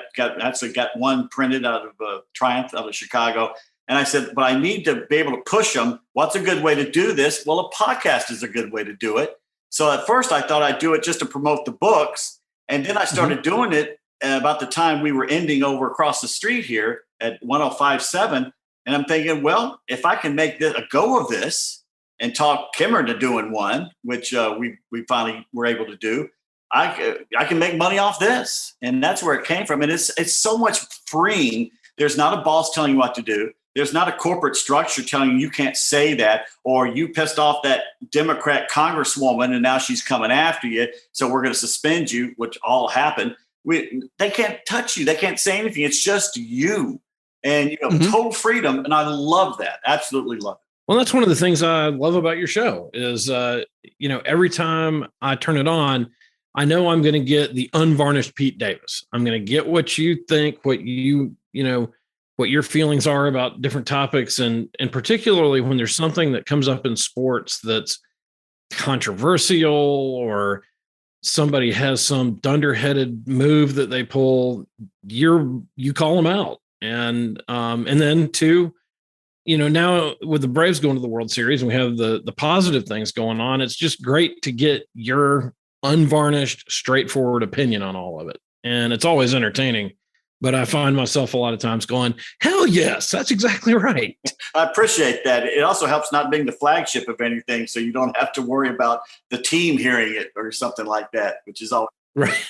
one printed out of Triumph out of Chicago. And I said, but I need to be able to push them. What's a good way to do this? Well, a podcast is a good way to do it. So at first I thought I'd do it just to promote the books. And then I started doing it about the time we were ending over across the street here at 105.7. And I'm thinking, well, if I can make a go of this and talk Kimmer into doing one, which we finally were able to do, I can make money off this. And that's where it came from. And it's so much freeing. There's not a boss telling you what to do. There's not a corporate structure telling you can't say that, or you pissed off that Democrat congresswoman and now she's coming after you, so we're going to suspend you, which all happened. They can't touch you. They can't say anything. It's just you. And total freedom. And I love that. Absolutely love it. Well, that's one of the things I love about your show is, every time I turn it on, I know I'm going to get the unvarnished Pete Davis. I'm going to get what you think, what what your feelings are about different topics. And particularly when there's something that comes up in sports that's controversial, or somebody has some dunderheaded move that they pull, you call them out. And then too, now with the Braves going to the World Series and we have the positive things going on, it's just great to get your unvarnished, straightforward opinion on all of it. And it's always entertaining. But I find myself a lot of times going, hell yes, that's exactly right. I appreciate that. It also helps not being the flagship of anything, so you don't have to worry about the team hearing it or something like that, which is all right.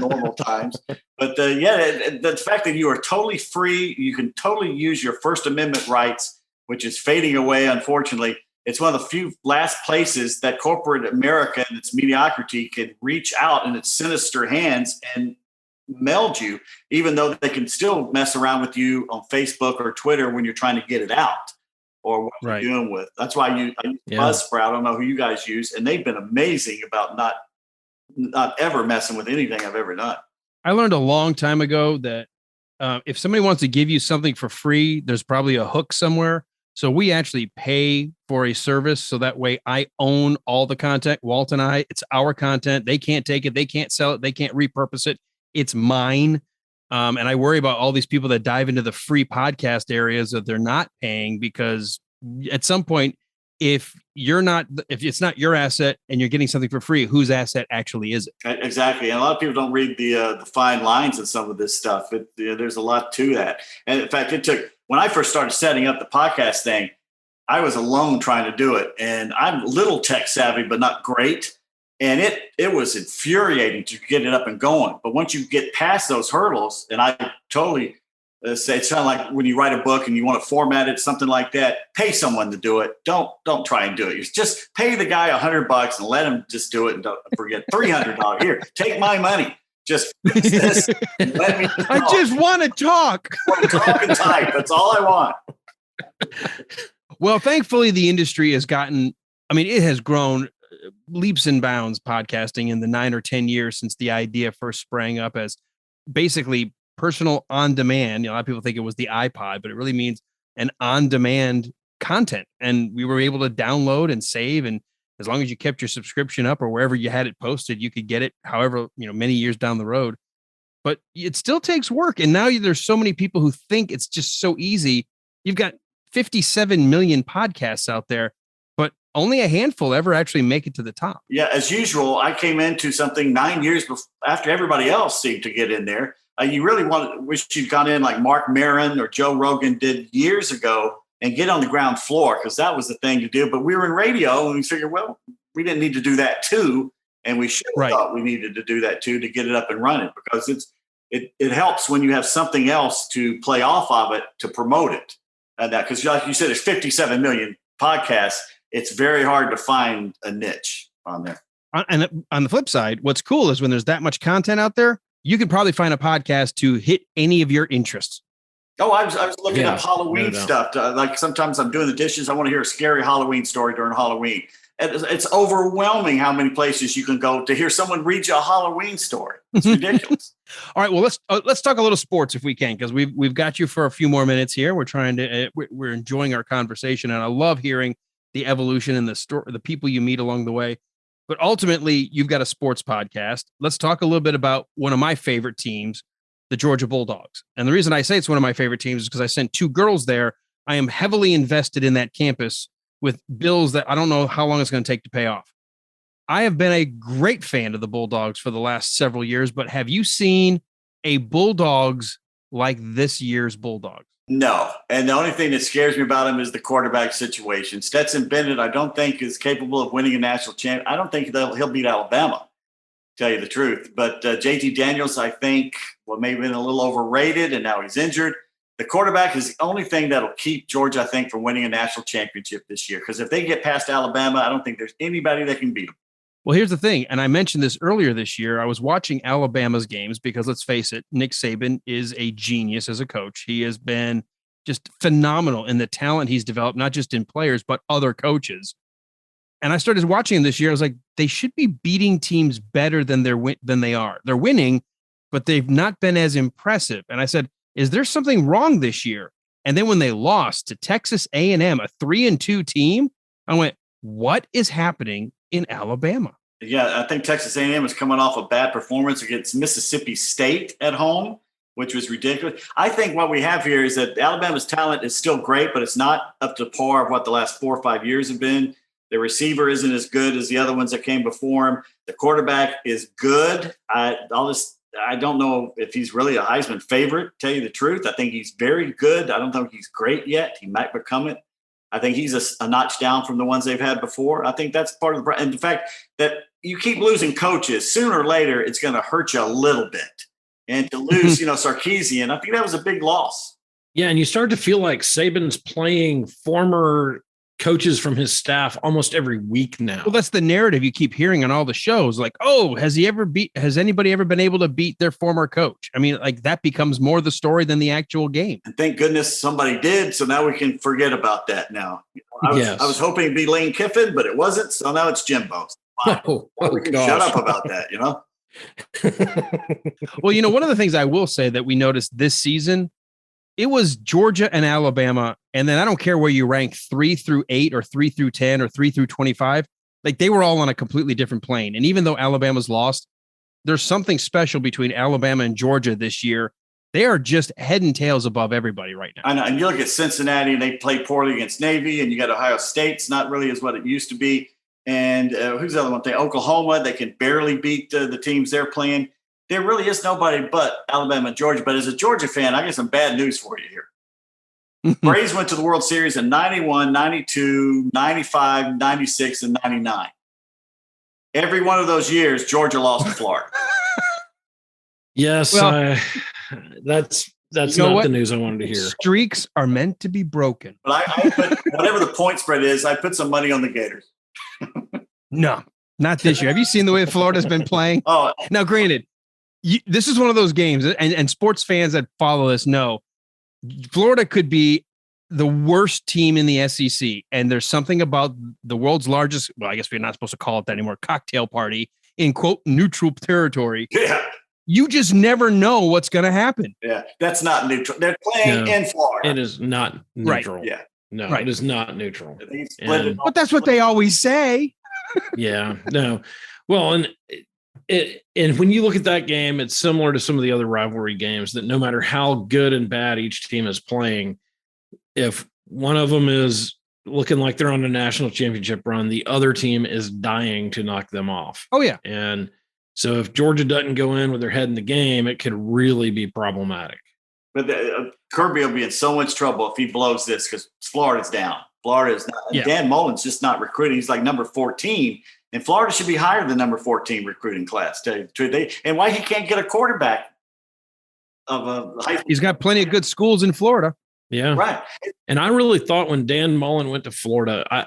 Normal times. But the fact that you are totally free, you can totally use your First Amendment rights, which is fading away, unfortunately. It's one of the few last places that corporate America and its mediocrity can reach out in its sinister hands and meld you, even though they can still mess around with you on Facebook or Twitter when you're trying to get it out or what you're doing with. That's why I use Buzzsprout. I don't know who you guys use, and they've been amazing about not ever messing with anything I've ever done. I learned a long time ago that if somebody wants to give you something for free, there's probably a hook somewhere. So we actually pay for a service. So that way I own all the content. Walt and I, it's our content. They can't take it. They can't sell it. They can't repurpose it. It's mine. And I worry about all these people that dive into the free podcast areas that they're not paying, because at some point, if it's not your asset and you're getting something for free, whose asset actually is it? Exactly. And a lot of people don't read the fine lines of some of this stuff. There's a lot to that. And in fact, when I first started setting up the podcast thing, I was alone trying to do it. And I'm a little tech savvy, but not great. And it was infuriating to get it up and going. But once you get past those hurdles, and I totally say it's kind of like when you write a book and you want to format it, something like that, pay someone to do it. Don't try and do it. You just pay the guy $100 and let him just do it, and don't forget $300. Here, take my money. Just fix this. Let me talk. I just want to talk. Talk and type. That's all I want. Well, thankfully, the industry has gotten, it has grown leaps and bounds, podcasting, in the 9 or 10 years since the idea first sprang up as basically personal on demand. A lot of people think it was the iPod, but it really means an on demand content. And we were able to download and save. And as long as you kept your subscription up or wherever you had it posted, you could get it however, many years down the road. But it still takes work. And now there's so many people who think it's just so easy. You've got 57 million podcasts out there, but only a handful ever actually make it to the top. Yeah, as usual, I came into something 9 years after everybody else seemed to get in there. You really wish you'd gone in like Mark Maron or Joe Rogan did years ago and get on the ground floor, because that was the thing to do. But we were in radio and we figured, well, we didn't need to do that too. And we should have thought we needed to do that too to get it up and running, because it helps when you have something else to play off of it to promote it. And that, because like you said, there's 57 million podcasts. It's very hard to find a niche on there. And on the flip side, what's cool is when there's that much content out there, you can probably find a podcast to hit any of your interests. Oh, I was looking up Halloween stuff. Like sometimes I'm doing the dishes. I want to hear a scary Halloween story during Halloween. It's overwhelming how many places you can go to hear someone read you a Halloween story. It's ridiculous. All right, well, let's talk a little sports if we can, because we've got you for a few more minutes here. We're trying to we're enjoying our conversation, and I love hearing the evolution and the people you meet along the way. But ultimately, you've got a sports podcast. Let's talk a little bit about one of my favorite teams, the Georgia Bulldogs. And the reason I say it's one of my favorite teams is because I sent 2 girls there. I am heavily invested in that campus with bills that I don't know how long it's going to take to pay off. I have been a great fan of the Bulldogs for the last several years, but have you seen a Bulldogs like this year's Bulldogs? No. And the only thing that scares me about him is the quarterback situation. Stetson Bennett, I don't think is capable of winning a national champion. I don't think he'll beat Alabama, to tell you the truth. But JT Daniels, I think, may have been a little overrated, and now he's injured. The quarterback is the only thing that'll keep Georgia, I think, from winning a national championship this year. Because if they get past Alabama, I don't think there's anybody that can beat them. Well, here's the thing, and I mentioned this earlier this year. I was watching Alabama's games because, let's face it, Nick Saban is a genius as a coach. He has been just phenomenal in the talent he's developed, not just in players, but other coaches. And I started watching him this year. I was like, they should be beating teams better than they are. They're winning, but they've not been as impressive. And I said, is there something wrong this year? And then when they lost to Texas A&M, a 3-2 team, I went, what is happening in Alabama? Yeah, I think Texas A&M is coming off a bad performance against Mississippi State at home, which was ridiculous. I think what we have here is that Alabama's talent is still great, but it's not up to par of what the last 4 or 5 years have been. The receiver isn't as good as the other ones that came before him. The quarterback is good. I don't know if he's really a Heisman favorite, to tell you the truth. I think he's very good. I don't think he's great yet. He might become it. I think he's a notch down from the ones they've had before. I think that's part of the – and the fact that you keep losing coaches, sooner or later it's going to hurt you a little bit. And to lose, Sarkisian, I think that was a big loss. Yeah, and you start to feel like Saban's playing former coaches from his staff almost every week now. Well, that's the narrative you keep hearing on all the shows. Like, oh, has anybody ever been able to beat their former coach? I mean, like that becomes more the story than the actual game. And thank goodness somebody did. So now we can forget about that now. I was hoping it'd be Lane Kiffin, but it wasn't. So now it's Jimbo. We can shut up about that, you know? Well, one of the things I will say that we noticed this season, it was Georgia and Alabama. And then I don't care where you rank 3 through 8 or 3 through 10 or 3 through 25. Like they were all on a completely different plane. And even though Alabama's lost, there's something special between Alabama and Georgia this year. They are just head and tails above everybody right now. I know. And you look at Cincinnati, and they play poorly against Navy, and you got Ohio State. It's not really as what it used to be. And who's the other one? Oklahoma, they can barely beat the teams they're playing. There really is nobody but Alabama and Georgia. But as a Georgia fan, I got some bad news for you here. Braves went to the World Series in 91, 92, 95, 96, and 99. Every one of those years, Georgia lost to Florida. Yes, well, that's not the news I wanted to hear. Streaks are meant to be broken. But I put, whatever the point spread is, I put some money on the Gators. No, not this year. Have you seen the way Florida's been playing? Oh, now, granted, this is one of those games, and sports fans that follow this know Florida could be the worst team in the SEC, and there's something about the world's largest, well, I guess we're not supposed to call it that anymore, cocktail party in, quote, neutral territory. Yeah. You just never know what's going to happen. Yeah, that's not neutral. They're playing in Florida. It is not neutral. Right. Yeah. No, right. It is not neutral. But that's what they always say. Yeah, no. Well, and when you look at that game, it's similar to some of the other rivalry games that no matter how good and bad each team is playing, if one of them is looking like they're on a national championship run, the other team is dying to knock them off. Oh, yeah. And so if Georgia doesn't go in with their head in the game, it could really be problematic. But Kirby will be in so much trouble if he blows this because Florida's down. Florida is not. Yeah. Dan Mullen's just not recruiting. He's like number 14, and Florida should be higher than number 14 recruiting class. And why he can't get a quarterback of a high school? He's got plenty of good schools in Florida. Yeah, right. And I really thought when Dan Mullen went to Florida,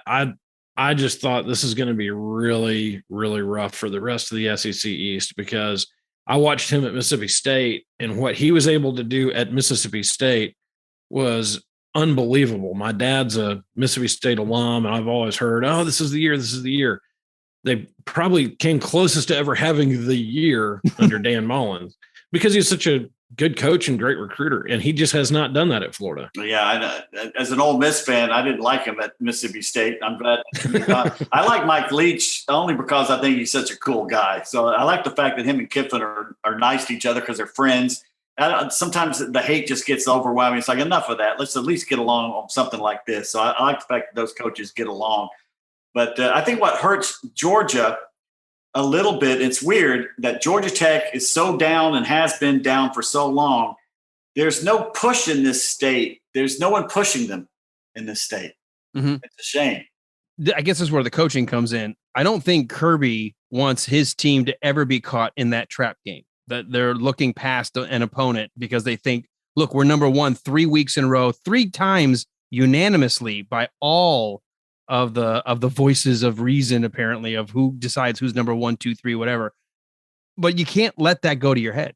I just thought this is going to be really, really rough for the rest of the SEC East because I watched him at Mississippi State, and what he was able to do at Mississippi State was unbelievable. My dad's a Mississippi State alum, and I've always heard, oh, this is the year, this is the year. They probably came closest to ever having the year under Dan Mullen because he's such a good coach and great recruiter, and he just has not done that at Florida. Yeah, as an Ole Miss fan, I didn't like him at Mississippi State. I'm glad. I like Mike Leach only because I think he's such a cool guy. So I like the fact that him and Kiffin are nice to each other because they're friends. Sometimes the hate just gets overwhelming. It's like, enough of that. Let's at least get along on something like this. So I like the fact that those coaches get along. But I think what hurts Georgia a little bit, it's weird that Georgia Tech is so down and has been down for so long. There's no push in this state. There's no one pushing them in this state. Mm-hmm. It's a shame. I guess this is where the coaching comes in. I don't think Kirby wants his team to ever be caught in that trap game, that they're looking past an opponent because they think, look, we're number one 3 weeks in a row, 3 times unanimously by all of the voices of reason, apparently, of who decides who's number 1, 2, 3, whatever. But you can't let that go to your head.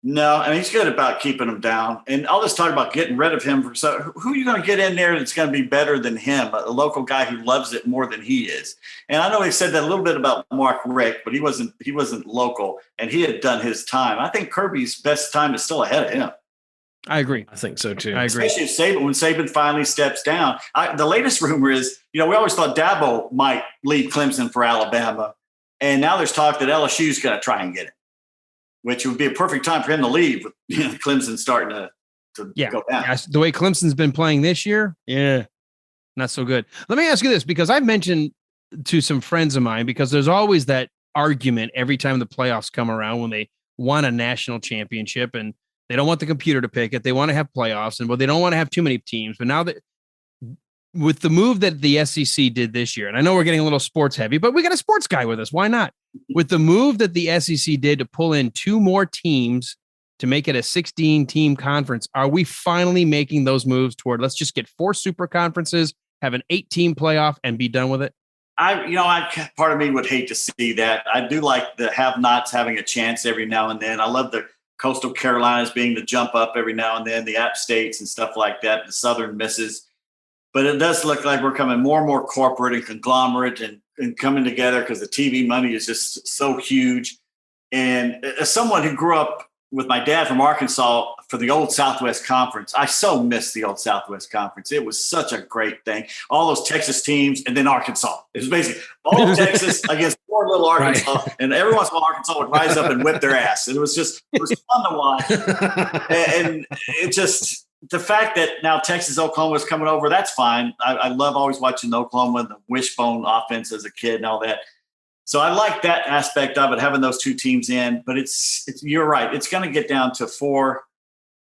No, and he's good about keeping them down. And I'll just talk about getting rid of him. Who are you going to get in there that's going to be better than him? A local guy who loves it more than he is. And I know he said that a little bit about Mark Richt, but he wasn't local, and he had done his time. I think Kirby's best time is still ahead of him. I agree. I think so too. I agree. Especially when Saban finally steps down. The latest rumor is, we always thought Dabo might leave Clemson for Alabama. And now there's talk that LSU is going to try and get it, which would be a perfect time for him to leave with Clemson starting to go down. Yeah, the way Clemson's been playing this year, not so good. Let me ask you this, because I've mentioned to some friends of mine, because there's always that argument every time the playoffs come around when they won a national championship and they don't want the computer to pick it. They want to have playoffs, and they don't want to have too many teams. But now that with the move that the SEC did this year, and I know we're getting a little sports heavy, but we got a sports guy with us. Why not? With the move that the SEC did to pull in 2 more teams to make it a 16-team conference, are we finally making those moves toward let's just get 4 super conferences have an 8-team playoff and be done with it? Part of me would hate to see that. I do like the have-nots having a chance every now and then. I love the Coastal Carolinas being the jump up every now and then, the App States and stuff like that, the Southern Misses. But it does look like we're coming more and more corporate and conglomerate and coming together because the TV money is just so huge. And as someone who grew up with my dad from Arkansas for the old Southwest Conference, I so miss the old Southwest Conference. It was such a great thing. All those Texas teams and then Arkansas. It was basically all of Texas against poor little Arkansas. Right. And every once in a while, Arkansas would rise up and whip their ass. It was fun to watch. And it just, the fact that now Texas, Oklahoma is coming over, that's fine. I love always watching Oklahoma and the wishbone offense as a kid and all that. So I like that aspect of it, having those two teams in. But it's you're right. It's going to get down to 4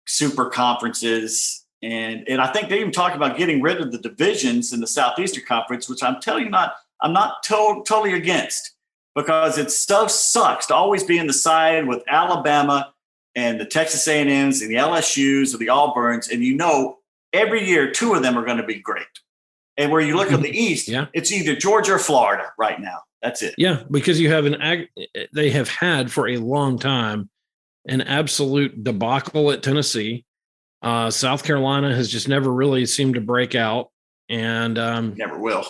super conferences. And I think they even talk about getting rid of the divisions in the Southeastern Conference, which I'm telling you, I'm not totally against, because it so sucks to always be in the side with Alabama and the Texas A&Ms and the LSUs or the Auburns. And every year, 2 of them are going to be great. And where you look at the East, It's either Georgia or Florida right now. That's it. Yeah, because you have they have had for a long time an absolute debacle at Tennessee. South Carolina has just never really seemed to break out, and never will.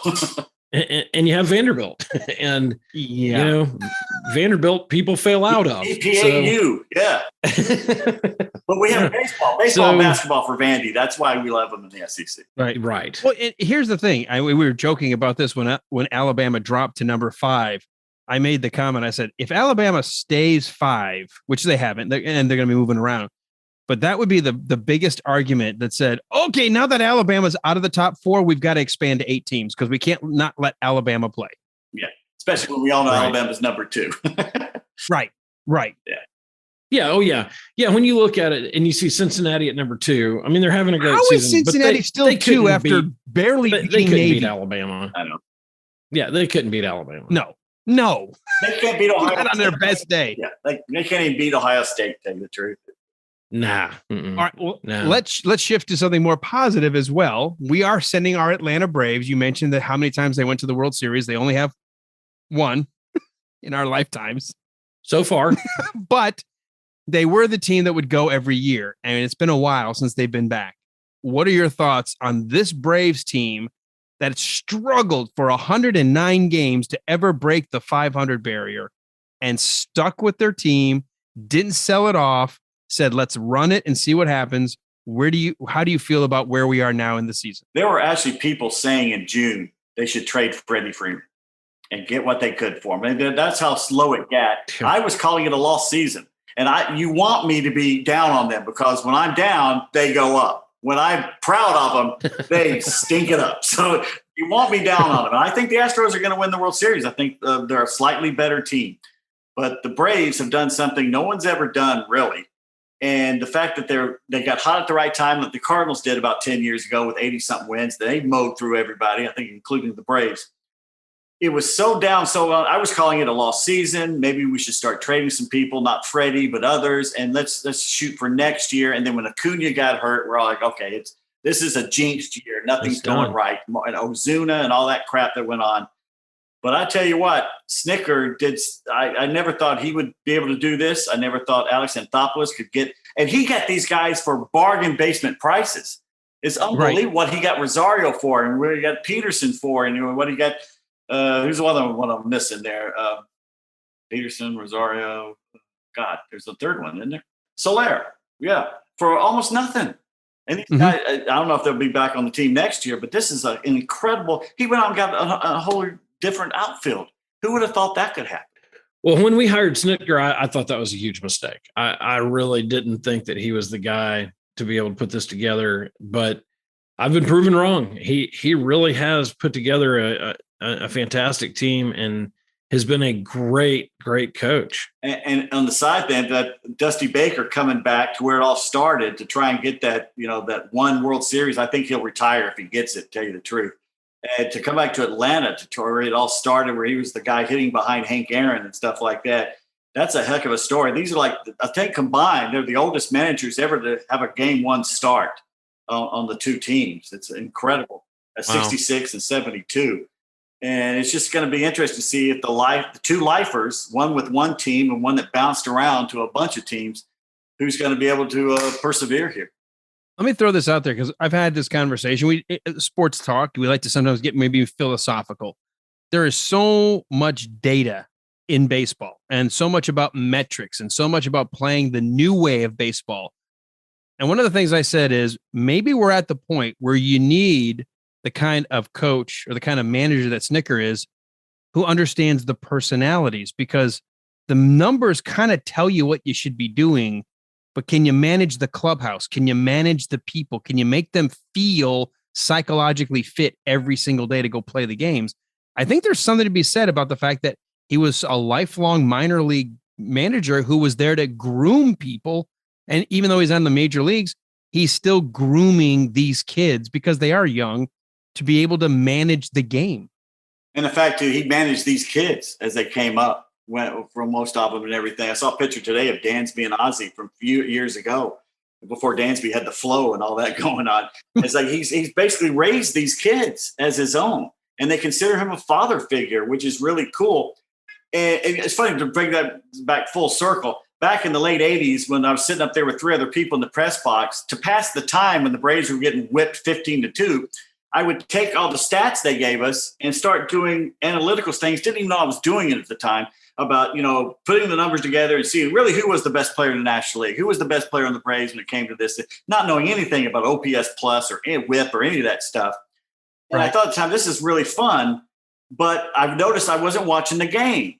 and you have Vanderbilt, and Vanderbilt people fail out of. EPAU, yeah. But we have baseball and basketball for Vandy. That's why we love them in the SEC. Right. Well, here's the thing. We were joking about this when Alabama dropped to number 5. I made the comment. I said, if Alabama stays 5, which they haven't, and they're going to be moving around, but that would be the biggest argument that said, okay, now that Alabama's out of the top 4, we've got to expand to 8 teams because we can't not let Alabama play. Yeah, especially when we all know Alabama's number 2. Right. Yeah. Yeah. Oh, yeah. Yeah. When you look at it and you see Cincinnati at number 2, I mean, they're having a great season. How is Cincinnati still 2 after barely beating Navy? They couldn't beat Alabama. I know. Yeah, they couldn't beat Alabama. No. They can't beat Ohio State on their best day. Yeah, they can't even beat Ohio State, to tell you the truth. Nah. Mm-mm. All right. Well, let's shift to something more positive as well. We are sending our Atlanta Braves. You mentioned that how many times they went to the World Series. They only have 1 in our lifetimes so far, but they were the team that would go every year, and it's been a while since they've been back. What are your thoughts on this Braves team that struggled for 109 games to ever break the 500 barrier and stuck with their team, didn't sell it off, said, let's run it and see what happens? How do you feel about where we are now in the season? There were actually people saying in June they should trade Freddie Freeman and get what they could for him. And that's how slow it got. I was calling it a lost season. And you want me to be down on them because when I'm down, they go up. When I'm proud of them, they stink it up. So you want me down on them. And I think the Astros are going to win the World Series. I think they're a slightly better team. But the Braves have done something no one's ever done, really. And the fact that they got hot at the right time, like the Cardinals did about 10 years ago with 80-something wins, they mowed through everybody, I think, including the Braves. It was so down, so long. I was calling it a lost season. Maybe we should start trading some people, not Freddie, but others, and let's shoot for next year. And then when Acuna got hurt, we're all like, okay, this is a jinxed year. Nothing's going right. And Ozuna and all that crap that went on. But I tell you what, Snicker did. I never thought he would be able to do this. I never thought Alex Anthopoulos could get, and he got these guys for bargain basement prices. It's unbelievable what he got Rosario for, and where he got Peterson for, and what he got. Who's the other one I'm missing there? Peterson, Rosario. God, there's a third one, isn't there? Soler. Yeah, for almost nothing. And these guys, I don't know if they'll be back on the team next year, but this is an incredible. He went out and got a whole different outfield. Who would have thought that could happen? Well, when we hired Snicker, I thought that was a huge mistake. I really didn't think that he was the guy to be able to put this together, but I've been proven wrong. He really has put together a fantastic team and has been a great coach. And on the side then, that Dusty Baker coming back to where it all started to try and get that, that one World Series. I think he'll retire if he gets it, to tell you the truth. And to come back to Atlanta to where it all started, where he was the guy hitting behind Hank Aaron and stuff like that. That's a heck of a story. These are I think combined, they're the oldest managers ever to have a game 1 start on the two teams. It's incredible. at Wow. 66 and 72. And it's just going to be interesting to see if the two lifers, one with one team and one that bounced around to a bunch of teams, who's going to be able to persevere here. Let me throw this out there because I've had this conversation. Sports talk, we like to sometimes get maybe philosophical. There is so much data in baseball and so much about metrics and so much about playing the new way of baseball. And one of the things I said is maybe we're at the point where you need the kind of coach or the kind of manager that Snicker is, who understands the personalities, because the numbers kind of tell you what you should be doing. But can you manage the clubhouse? Can you manage the people? Can you make them feel psychologically fit every single day to go play the games? I think there's something to be said about the fact that he was a lifelong minor league manager who was there to groom people. And even though he's on the major leagues, he's still grooming these kids because they are young to be able to manage the game. And the fact that he managed these kids as they came up, went from most of them and everything. I saw a picture today of Dansby and Ozzie from a few years ago, before Dansby had the flow and all that going on. It's like he's basically raised these kids as his own, and they consider him a father figure, which is really cool. And it's funny to bring that back full circle. Back in the late 80s, when I was sitting up there with three other people in the press box, to pass the time when the Braves were getting whipped 15-2, I would take all the stats they gave us and start doing analytical things. Didn't even know I was doing it at the time, about, putting the numbers together and seeing really who was the best player in the National League, who was the best player on the Braves when it came to this, not knowing anything about OPS plus or whip or any of that stuff. And I thought at the time, this is really fun, but I've noticed I wasn't watching the game.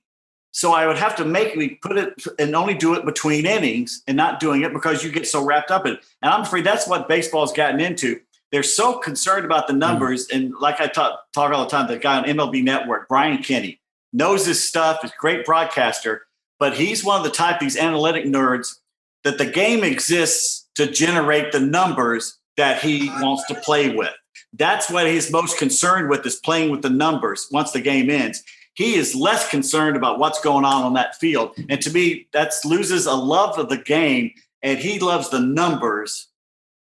So I would have to make me put it and only do it between innings and not doing it because you get so wrapped up in it. And I'm afraid that's what baseball's gotten into. They're so concerned about the numbers. And like I talk all the time, the guy on MLB Network, Brian Kenny, knows his stuff, is a great broadcaster, but he's one of the type, these analytic nerds, that the game exists to generate the numbers that he wants to play with. That's what he's most concerned with, is playing with the numbers once the game ends. He is less concerned about what's going on that field. And to me, that loses a love of the game, and he loves the numbers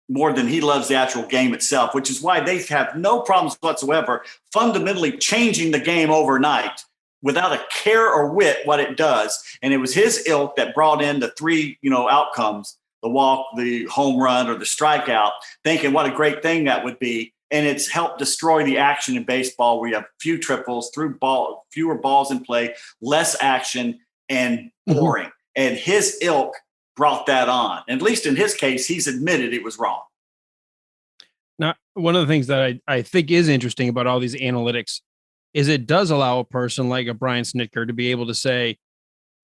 more than he loves the actual game itself, which is why they have no problems whatsoever fundamentally changing the game overnight without a care or whit what it does. And it was his ilk that brought in the three, outcomes, the walk, the home run, or the strikeout, thinking what a great thing that would be. And it's helped destroy the action in baseball, where you have few triples, fewer balls in play, less action, and boring. And his ilk brought that on. And at least in his case, he's admitted it was wrong. Now, one of the things that I think is interesting about all these analytics is it does allow a person like a Brian Snitker to be able to say,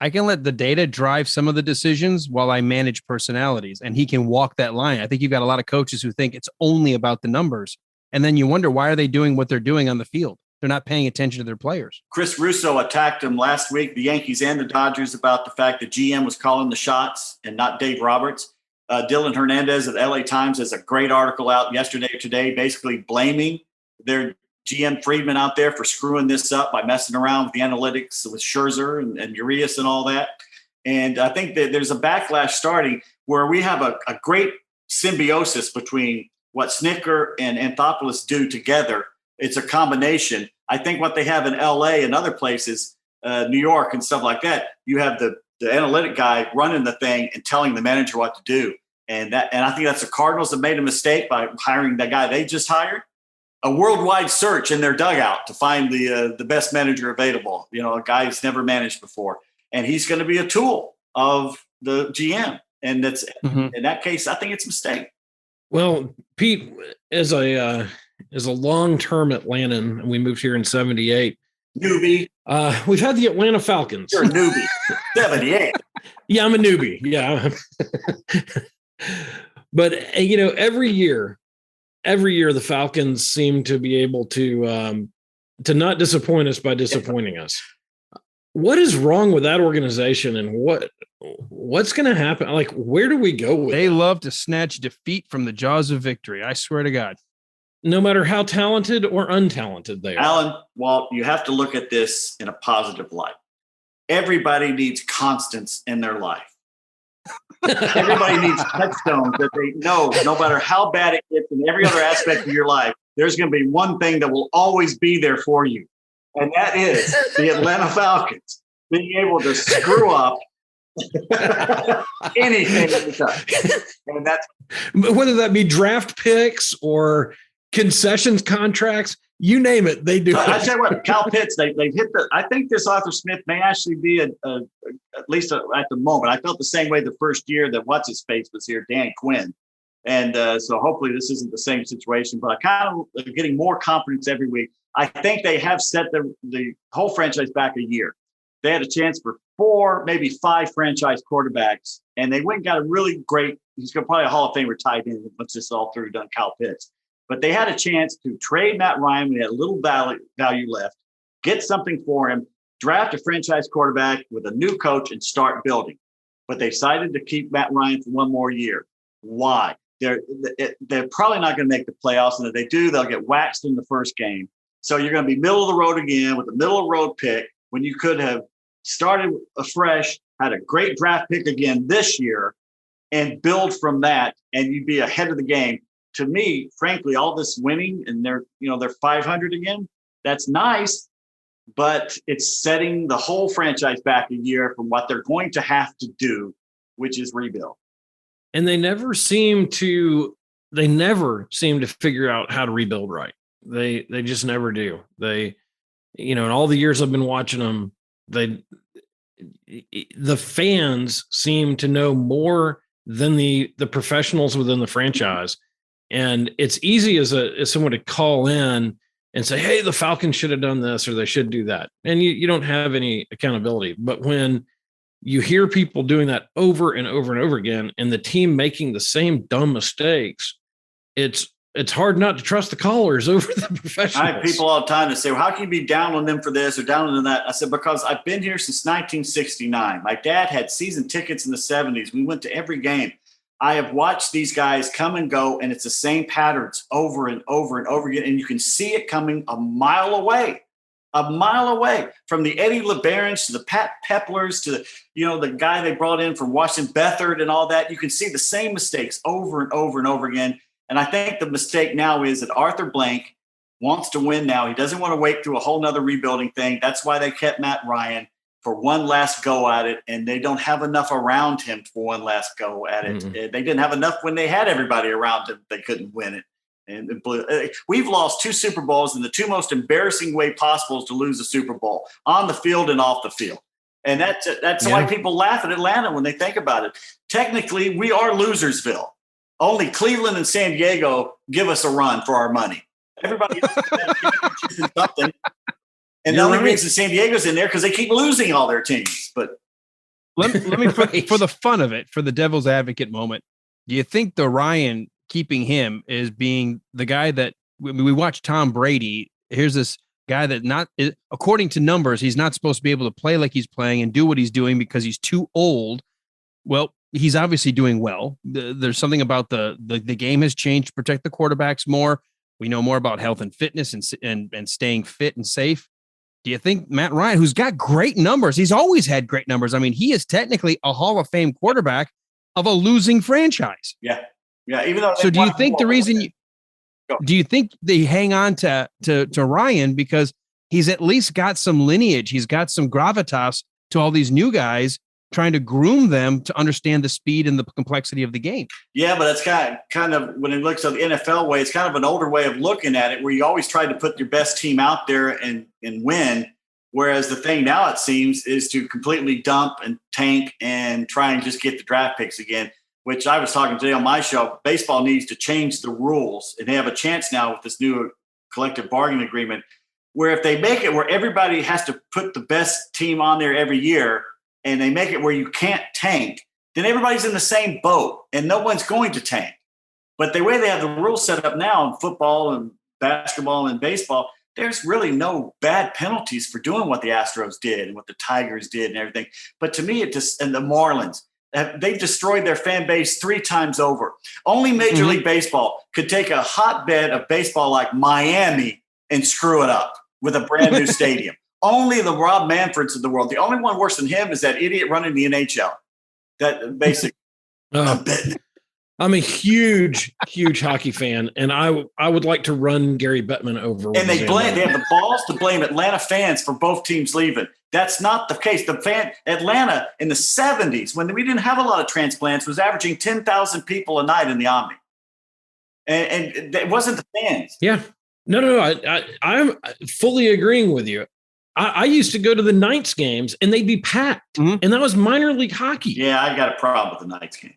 I can let the data drive some of the decisions while I manage personalities, and he can walk that line. I think you've got a lot of coaches who think it's only about the numbers. And then you wonder, why are they doing what they're doing on the field? They're not paying attention to their players. Chris Russo attacked him last week, the Yankees and the Dodgers, about the fact that GM was calling the shots and not Dave Roberts. Dylan Hernandez at LA Times has a great article out yesterday or today, basically blaming their GM Friedman out there for screwing this up by messing around with the analytics with Scherzer and Urias and all that. And I think that there's a backlash starting where we have a great symbiosis between what Snitker and Anthopoulos do together. It's a combination. I think what they have in LA and other places, New York and stuff like that, you have the analytic guy running the thing and telling the manager what to do. And I think that's the Cardinals that made a mistake by hiring that guy they just hired. A worldwide search in their dugout to find the best manager available, a guy who's never managed before. And he's going to be a tool of the GM. And that's in that case, I think it's a mistake. Well, Pete, as a long-term Atlantan, we moved here in 78. Newbie. We've had the Atlanta Falcons. You're a newbie. 78. Yeah, I'm a newbie. Yeah. But, every year the Falcons seem to be able to not disappoint us by disappointing us. What is wrong with that organization, and what's going to happen? Like, where do we go with They that? love to snatch defeat from the jaws of victory. I swear to God. No matter how talented or untalented they are. Alan, Walt, you have to look at this in a positive light. Everybody needs constants in their life. Everybody needs touchstones that they know, no matter how bad it gets in every other aspect of your life, there's going to be one thing that will always be there for you, and that is the Atlanta Falcons being able to screw up anything anytime. And that's whether that be draft picks or concessions contracts, you name it, they do. I tell you what, Cal Pitts, they've hit the. I think this Arthur Smith may actually be at least at the moment. I felt the same way the first year that what's his face was here, Dan Quinn, and so hopefully this isn't the same situation. But I kind of getting more confidence every week. I think they have set the whole franchise back a year. They had a chance for 4, maybe 5 franchise quarterbacks, and they went and got a really great. He's going to probably a Hall of Famer tight end once this is all through done. Cal Pitts. But they had a chance to trade Matt Ryan when he had a little value left, get something for him, draft a franchise quarterback with a new coach, and start building. But they decided to keep Matt Ryan for one more year. Why? They're probably not going to make the playoffs, and if they do, they'll get waxed in the first game. So you're going to be middle of the road again with a middle of the road pick when you could have started afresh, had a great draft pick again this year, and build from that, and you'd be ahead of the game. To me, frankly, all this winning and they're 500 again. That's nice, but it's setting the whole franchise back a year from what they're going to have to do, which is rebuild. And they never seem to figure out how to rebuild right. They just never do. They, in all the years I've been watching them, the fans seem to know more than the professionals within the franchise. And it's easy as someone to call in and say, hey, the Falcons should have done this or they should do that. And you don't have any accountability. But when you hear people doing that over and over and over again, and the team making the same dumb mistakes, it's hard not to trust the callers over the professionals. I have people all the time that say, well, how can you be down on them for this or down on that? I said, because I've been here since 1969. My dad had season tickets in the 70s. We went to every game. I have watched these guys come and go, and it's the same patterns over and over and over again. And you can see it coming a mile away from the Eddie LeBarons to the Pat Peplers to the guy they brought in from Washington, Beathard and all that. You can see the same mistakes over and over and over again. And I think the mistake now is that Arthur Blank wants to win now. He doesn't want to wait through a whole nother rebuilding thing. That's why they kept Matt Ryan for one last go at it, and they don't have enough around him for one last go at it. Mm-hmm. They didn't have enough when they had everybody around him. They couldn't win it. And we've lost 2 Super Bowls in the 2 most embarrassing way possible to lose a Super Bowl, on the field and off the field. And that's why people laugh at Atlanta when they think about it. Technically, we are Losersville. Only Cleveland and San Diego give us a run for our money. Everybody else is something. And the only reason San Diego's in there because they keep losing all their teams. But let me for the fun of it, for the devil's advocate moment, do you think the Ryan keeping him is being the guy that we watch Tom Brady? Here's this guy that according to numbers, he's not supposed to be able to play like he's playing and do what he's doing because he's too old. Well, he's obviously doing well. There's something about the game has changed to protect the quarterbacks more. We know more about health and fitness and staying fit and safe. Do you think Matt Ryan, who's got great numbers, he's always had great numbers. I mean, he is technically a Hall of Fame quarterback of a losing franchise. Yeah. Even though so do you think the reason do you think they hang on to Ryan because he's at least got some lineage, he's got some gravitas to all these new guys, trying to groom them to understand the speed and the complexity of the game? Yeah, but it's kind of when it looks at the NFL way, it's kind of an older way of looking at it, where you always try to put your best team out there and win. Whereas the thing now, it seems, is to completely dump and tank and try and just get the draft picks again, which I was talking today on my show. Baseball needs to change the rules, and they have a chance now with this new collective bargaining agreement, where if they make it where everybody has to put the best team on there every year, and they make it where you can't tank, then everybody's in the same boat and no one's going to tank. But the way they have the rules set up now in football and basketball and baseball, there's really no bad penalties for doing what the Astros did and what the Tigers did and everything. But to me, and the Marlins, they've destroyed their fan base 3 times over. Only Major League Baseball could take a hotbed of baseball like Miami and screw it up with a brand new stadium. Only the Rob Manfreds of the world. The only one worse than him is that idiot running the NHL. That basic. I'm a huge hockey fan, and I would like to run Gary Bettman over. And they have the balls to blame Atlanta fans for both teams leaving. That's not the case. Atlanta in the 70s, when we didn't have a lot of transplants, was averaging 10,000 people a night in the Omni. And it wasn't the fans. Yeah. No. I'm fully agreeing with you. I used to go to the Knights games and they'd be packed. And that was minor league hockey. Yeah, I got a problem with the Knights game.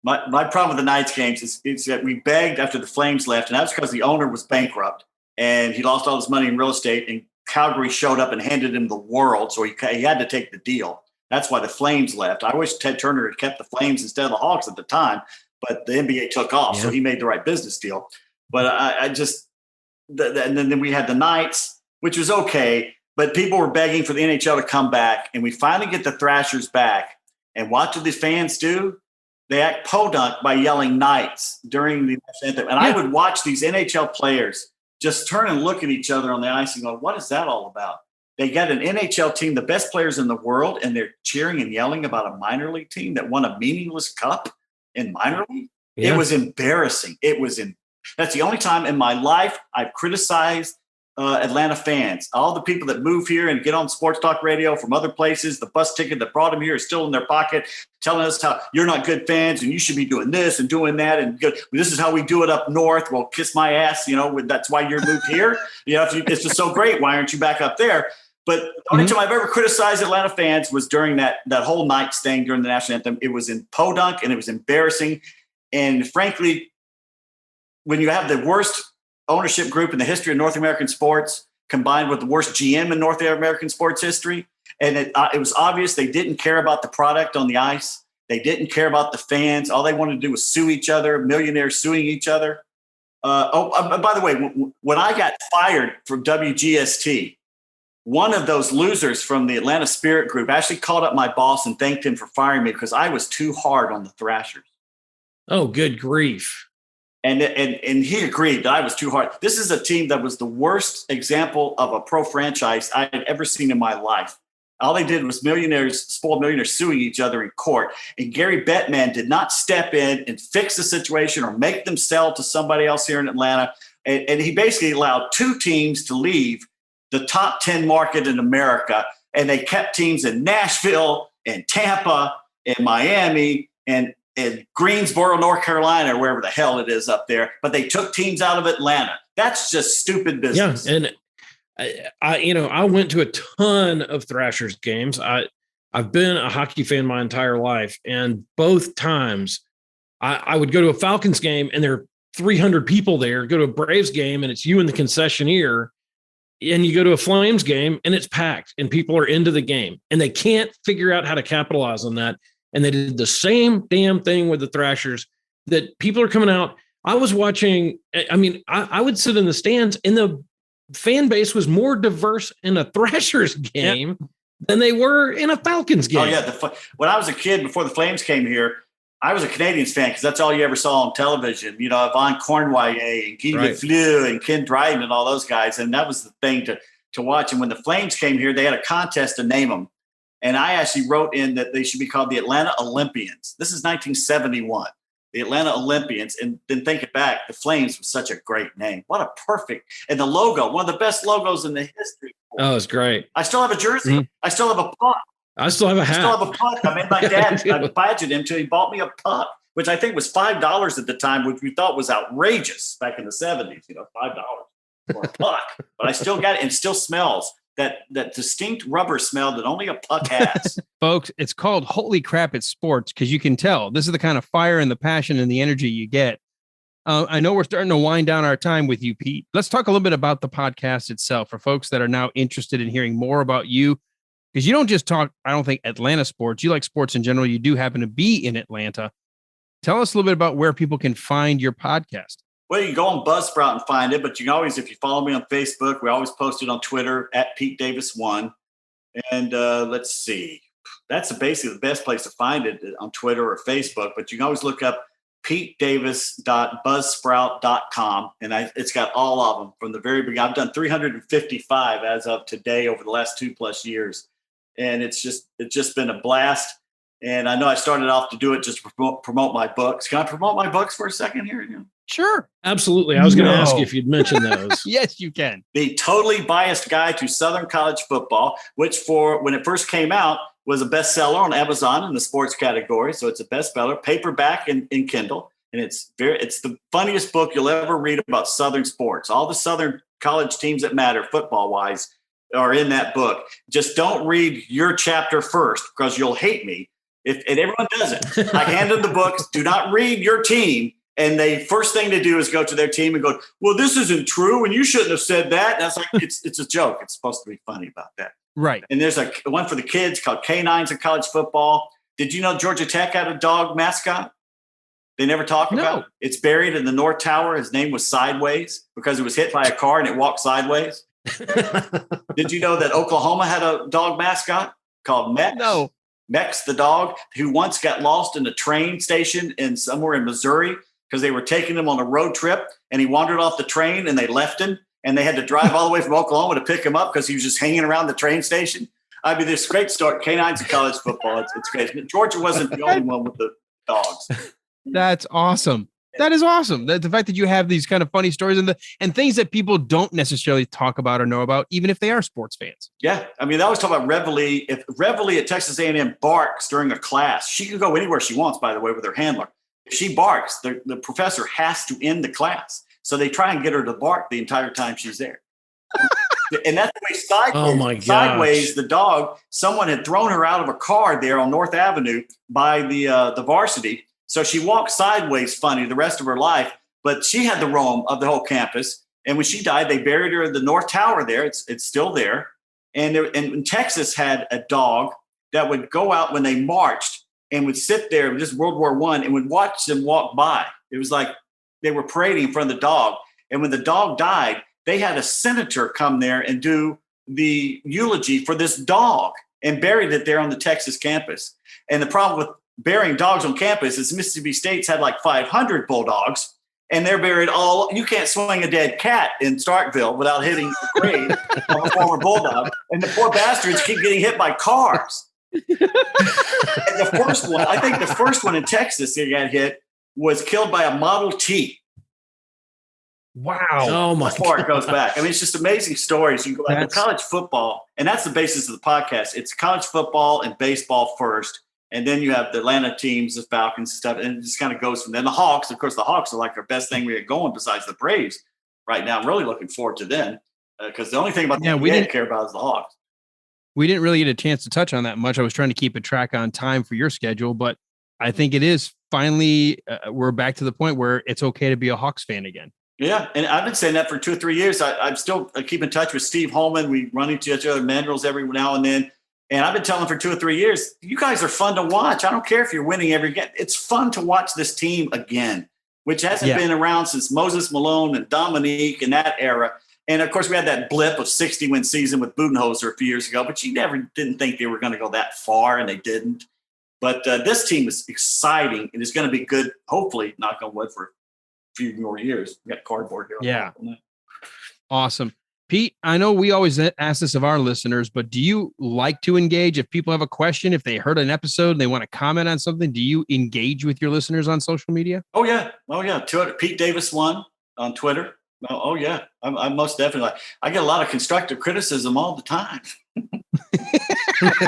My problem with the Knights games is that we begged after the Flames left, and that's because the owner was bankrupt and he lost all his money in real estate, and Calgary showed up and handed him the world, so he had to take the deal. That's why the Flames left. I wish Ted Turner had kept the Flames instead of the Hawks at the time, but the NBA took off, so he made the right business deal. But and then we had the Knights, which was okay, but people were begging for the NHL to come back, and we finally get the Thrashers back. And what do the fans do? They act podunk by yelling Knights during the anthem. And I would watch these NHL players just turn and look at each other on the ice and go, what is that all about? They got an NHL team, the best players in the world, and they're cheering and yelling about a minor league team that won a meaningless cup in minor league. Yeah. It was embarrassing. That's the only time in my life I've criticized Atlanta fans. All the people that move here and get on sports talk radio from other places, the bus ticket that brought them here is still in their pocket, telling us how you're not good fans and you should be doing this and doing that. And this is how we do it up north. Well, kiss my ass. That's why you're moved here. It's just so great. Why aren't you back up there? But the only time I've ever criticized Atlanta fans was during that whole Knights thing during the national anthem. It was in podunk and it was embarrassing. And frankly, when you have the worst ownership group in the history of North American sports, combined with the worst GM in North American sports history, and it was obvious they didn't care about the product on the ice. They didn't care about the fans. All they wanted to do was sue each other, millionaires suing each other. By the way, when I got fired from WGST, one of those losers from the Atlanta Spirit Group actually called up my boss and thanked him for firing me because I was too hard on the Thrashers. Oh, good grief. And he agreed that I was too hard. This is a team that was the worst example of a pro franchise I had ever seen in my life. All they did was spoiled millionaires suing each other in court. And Gary Bettman did not step in and fix the situation or make them sell to somebody else here in Atlanta. And he basically allowed two teams to leave the top 10 market in America. And they kept teams in Nashville and Tampa and Miami and Greensboro, North Carolina, or wherever the hell it is up there, but they took teams out of Atlanta. That's just stupid business. Yeah, and I went to a ton of Thrashers games. I've been a hockey fan my entire life, and both times I would go to a Falcons game and there are 300 people there. Go to a Braves game and it's you and the concessionaire, and you go to a Flames game and it's packed and people are into the game, and they can't figure out how to capitalize on that. And they did the same damn thing with the Thrashers, that people are coming out. I was watching, I would sit in the stands and the fan base was more diverse in a Thrashers game than they were in a Falcons game. Oh, yeah. When I was a kid, before the Flames came here, I was a Canadiens fan because that's all you ever saw on television. Yvonne Cornwallier and Guy Lafleur and Ken Dryden and all those guys. And that was the thing to watch. And when the Flames came here, they had a contest to name them. And I actually wrote in that they should be called the Atlanta Olympians. This is 1971, the Atlanta Olympians. And then think it back, the Flames was such a great name. What a perfect, and the logo, one of the best logos in the history. Oh, it's great. I still have a jersey. Mm-hmm. I still have a puck. I still have a hat. I still have a puck. I made my dad, I badgered him till he bought me a puck, which I think was $5 at the time, which we thought was outrageous back in the 70s, $5 for a puck. But I still got it, and it still smells. That distinct rubber smell that only a puck has. Folks, it's called Holy Crap It's Sports, because you can tell this is the kind of fire and the passion and the energy you get. I know we're starting to wind down our time with you, Pete. Let's talk a little bit about the podcast itself for folks that are now interested in hearing more about you, because you don't just talk, I don't think, Atlanta sports. You like sports in general. You do happen to be in Atlanta. Tell us a little bit about where people can find your podcast. Well, you can go on Buzzsprout and find it, but you can always, if you follow me on Facebook, we always post it on Twitter at Pete Davis 1. And let's see, that's basically the best place to find it on Twitter or Facebook, but you can always look up petedavis.buzzsprout.com. And it's got all of them from the very beginning. I've done 355 as of today over the last 2+ years. And it's just been a blast. And I know I started off to do it just to promote my books. Can I promote my books for a second here? Sure. Absolutely. I was going to ask you if you'd mention those. Yes, you can. The Totally Biased Guide to Southern College Football, which when it first came out was a bestseller on Amazon in the sports category. So it's a bestseller, paperback and in Kindle. And it's the funniest book you'll ever read about Southern sports. All the Southern college teams that matter football-wise are in that book. Just don't read your chapter first because you'll hate me. And everyone does it. I hand them the books. Do not read your team. And the first thing to do is go to their team and go, well, this isn't true. And you shouldn't have said that. And I was like, it's a joke. It's supposed to be funny about that. Right. And there's one for the kids called Canines of College Football. Did you know Georgia Tech had a dog mascot? They never talk about it. It's buried in the North Tower. His name was Sideways because it was hit by a car and it walked sideways. Did you know that Oklahoma had a dog mascot called Mex? No. Mex, the dog, who once got lost in a train station somewhere in Missouri because they were taking him on a road trip, and he wandered off the train and they left him, and they had to drive all the way from Oklahoma to pick him up because he was just hanging around the train station. I mean, this great story, Canines of College Football. It's great. Georgia wasn't the only one with the dogs. That's awesome. That is awesome. The fact that you have these kind of funny stories and things that people don't necessarily talk about or know about, even if they are sports fans. Yeah. I mean, I always talk about Reveille. If Reveille at Texas A&M barks during a class, she can go anywhere she wants, by the way, with her handler. If she barks, the professor has to end the class. So they try and get her to bark the entire time she's there. And that's the way Sideways, oh my gosh. Sideways, the dog, someone had thrown her out of a car there on North Avenue by the varsity. So she walked sideways funny the rest of her life, but she had the roam of the whole campus. And when she died, they buried her in the North Tower there. It's still there. And Texas had a dog that would go out when they marched and would sit there, just World War I, and would watch them walk by. It was like they were parading in front of the dog. And when the dog died, they had a senator come there and do the eulogy for this dog and buried it there on the Texas campus. And the problem with burying dogs on campus is Mississippi State's had like 500 bulldogs, and they're buried all. You can't swing a dead cat in Starkville without hitting the grave of a former bulldog. And the poor bastards keep getting hit by cars. And the first one, I think the first one in Texas that got hit was killed by a Model T. Wow. Oh my Before it goes back. I mean, it's just amazing stories. You go like college football, and that's the basis of the podcast. It's college football and baseball first. And then you have the Atlanta teams, the Falcons and stuff, and it just kind of goes from there. And the Hawks, of course, the Hawks are like our best thing we have going besides the Braves right now. I'm really looking forward to them because the only thing about we didn't care about is the Hawks. We didn't really get a chance to touch on that much. I was trying to keep a track on time for your schedule, but I think it is finally we're back to the point where it's okay to be a Hawks fan again. Yeah, and I've been saying that for 2 or 3 years. I keep in touch with Steve Holman. We run into each other mandrels every now and then. And I've been telling for 2 or 3 years, you guys are fun to watch. I don't care if you're winning every game. It's fun to watch this team again, which hasn't been around since Moses Malone and Dominique and that era. And, of course, we had that blip of 60-win season with Budenholzer a few years ago, but you never didn't think they were going to go that far, and they didn't. But this team is exciting, and it's going to be good, hopefully, knock on wood, for a few more years. We got cardboard here. Yeah. Awesome. Pete, I know we always ask this of our listeners, but do you like to engage? If people have a question, if they heard an episode and they want to comment on something, do you engage with your listeners on social media? Oh, yeah. Twitter, Pete Davis 1 on Twitter. Oh, yeah. I'm most definitely. I get a lot of constructive criticism all the time. I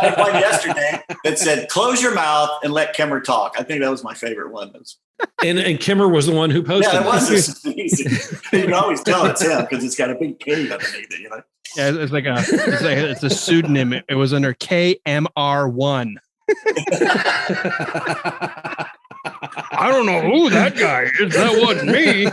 had one yesterday that said, "Close your mouth and let Kimmer talk." I think that was my favorite one. And Kimmer was the one who posted. Yeah, it was easy. You can always tell it's him because it's got a big K underneath it. You know. Yeah, it's a pseudonym. It was under KMR1. I don't know who that guy is. That wasn't me.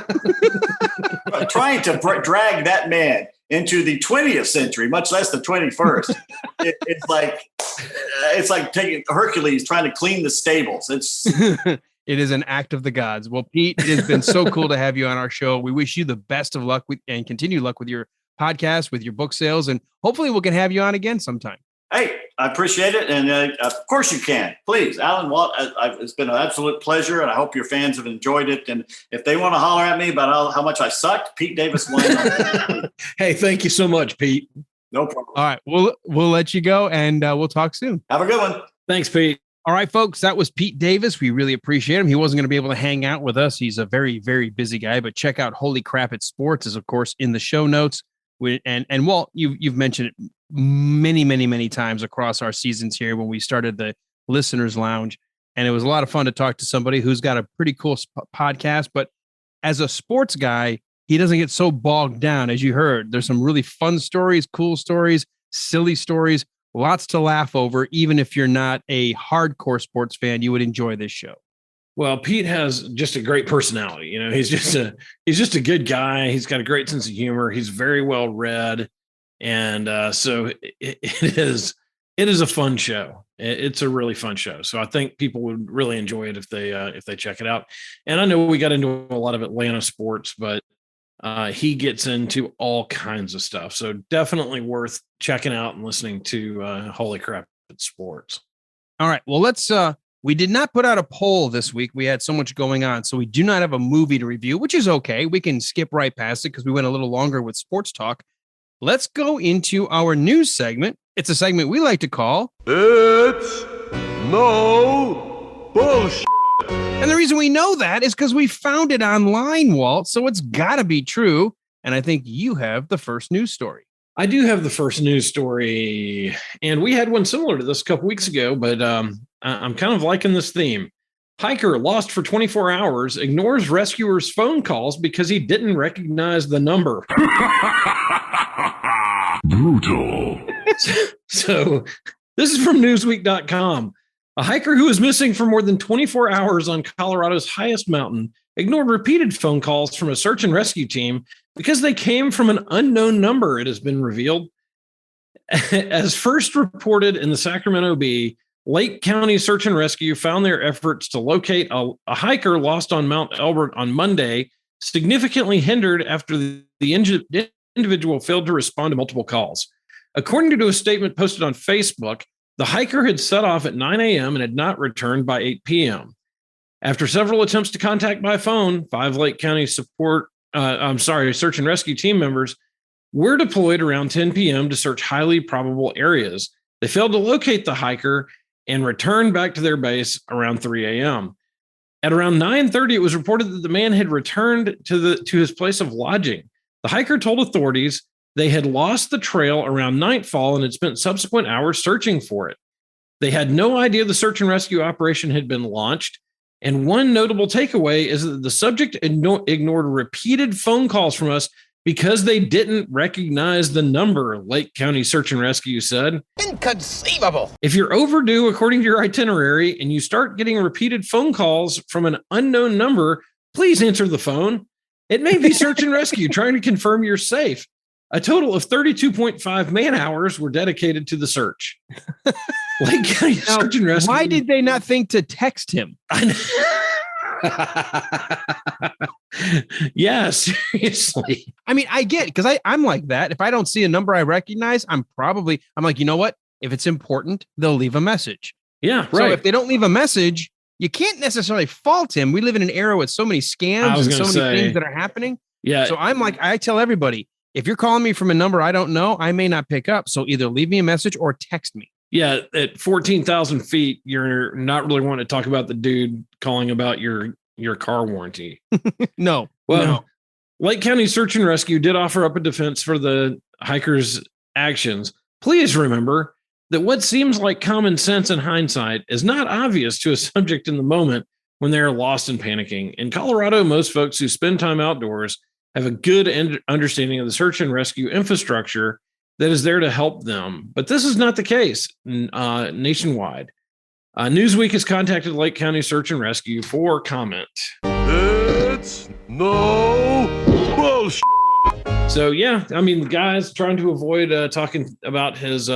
Trying to drag that man into the 20th century, much less the 21st. It's like taking Hercules trying to clean the stables. It is an act of the gods. Well, Pete, it has been so cool to have you on our show. We wish you the best of luck and continued luck with your podcast, with your book sales, and hopefully we can have you on again sometime. Hey, I appreciate it. And of course you can. Please, Alan, Walt, it's been an absolute pleasure, and I hope your fans have enjoyed it. And if they want to holler at me about how much I sucked, Pete Davis won. Hey, thank you so much, Pete. No problem. All right. We'll let you go, and we'll talk soon. Have a good one. Thanks, Pete. All right, folks, that was Pete Davis. We really appreciate him. He wasn't going to be able to hang out with us. He's a very, very busy guy, but check out Holy Crap It's Sports is, of course, in the show notes. And Walt, you've mentioned it many, many, many times across our seasons here when we started the Listeners Lounge. And it was a lot of fun to talk to somebody who's got a pretty cool podcast. But as a sports guy, he doesn't get so bogged down. As you heard, there's some really fun stories, cool stories, silly stories. Lots to laugh over. Even if you're not a hardcore sports fan, you would enjoy this show. Well, Pete has just a great personality. You know, he's just a good guy. He's got a great sense of humor. He's very well read, and so it is a fun show. It's a really fun show. So I think people would really enjoy it if they check it out. And I know we got into a lot of Atlanta sports, but he gets into all kinds of stuff. So definitely worth checking out and listening to Holy Crap It's Sports. All right. Well, we did not put out a poll this week. We had so much going on. So we do not have a movie to review, which is okay. We can skip right past it because we went a little longer with sports talk. Let's go into our news segment. It's a segment we like to call It's No Bullshit. And the reason we know that is because we found it online, Walt. So it's got to be true. And I think you have the first news story. I do have the first news story. And we had one similar to this a couple weeks ago, but I'm kind of liking this theme. Hiker lost for 24 hours, ignores rescuers' phone calls because he didn't recognize the number. Brutal. So this is from Newsweek.com. A hiker who was missing for more than 24 hours on Colorado's highest mountain ignored repeated phone calls from a search and rescue team because they came from an unknown number, it has been revealed. As first reported in the Sacramento Bee, Lake County Search and Rescue found their efforts to locate a hiker lost on Mount Elbert on Monday significantly hindered after the individual failed to respond to multiple calls. According to a statement posted on Facebook, the hiker had set off at 9 a.m. and had not returned by 8 p.m. After several attempts to contact by phone, 5 Lake County search and rescue team members were deployed around 10 p.m. to search highly probable areas. They failed to locate the hiker and returned back to their base around 3 a.m. At around 9:30, it was reported that the man had returned to his place of lodging. The hiker told authorities they had lost the trail around nightfall and had spent subsequent hours searching for it. They had no idea the search and rescue operation had been launched. And one notable takeaway is that the subject ignored repeated phone calls from us because they didn't recognize the number, Lake County Search and Rescue said. Inconceivable. If you're overdue according to your itinerary and you start getting repeated phone calls from an unknown number, please answer the phone. It may be search and rescue trying to confirm you're safe. A total of 32.5 man hours were dedicated to the search. Lake County Search and Rescue. Why did they not think to text him? Yeah, seriously. I mean, I get it because I'm like that. If I don't see a number I recognize, I'm like, you know what? If it's important, they'll leave a message. Yeah, right. So if they don't leave a message, you can't necessarily fault him. We live in an era with so many scams and so many things that are happening. Yeah. So I'm like, I tell everybody, if you're calling me from a number I don't know, I may not pick up. So either leave me a message or text me. Yeah, at 14,000 feet, you're not really wanting to talk about the dude calling about your car warranty. No. Well, no. Lake County Search and Rescue did offer up a defense for the hikers' actions. Please remember that what seems like common sense in hindsight is not obvious to a subject in the moment when they are lost and panicking. In Colorado, most folks who spend time outdoors have a good understanding of the search and rescue infrastructure that is there to help them. But this is not the case nationwide. Newsweek has contacted Lake County Search and Rescue for comment. It's no bullshit. So, yeah, I mean, the guy's trying to avoid talking about his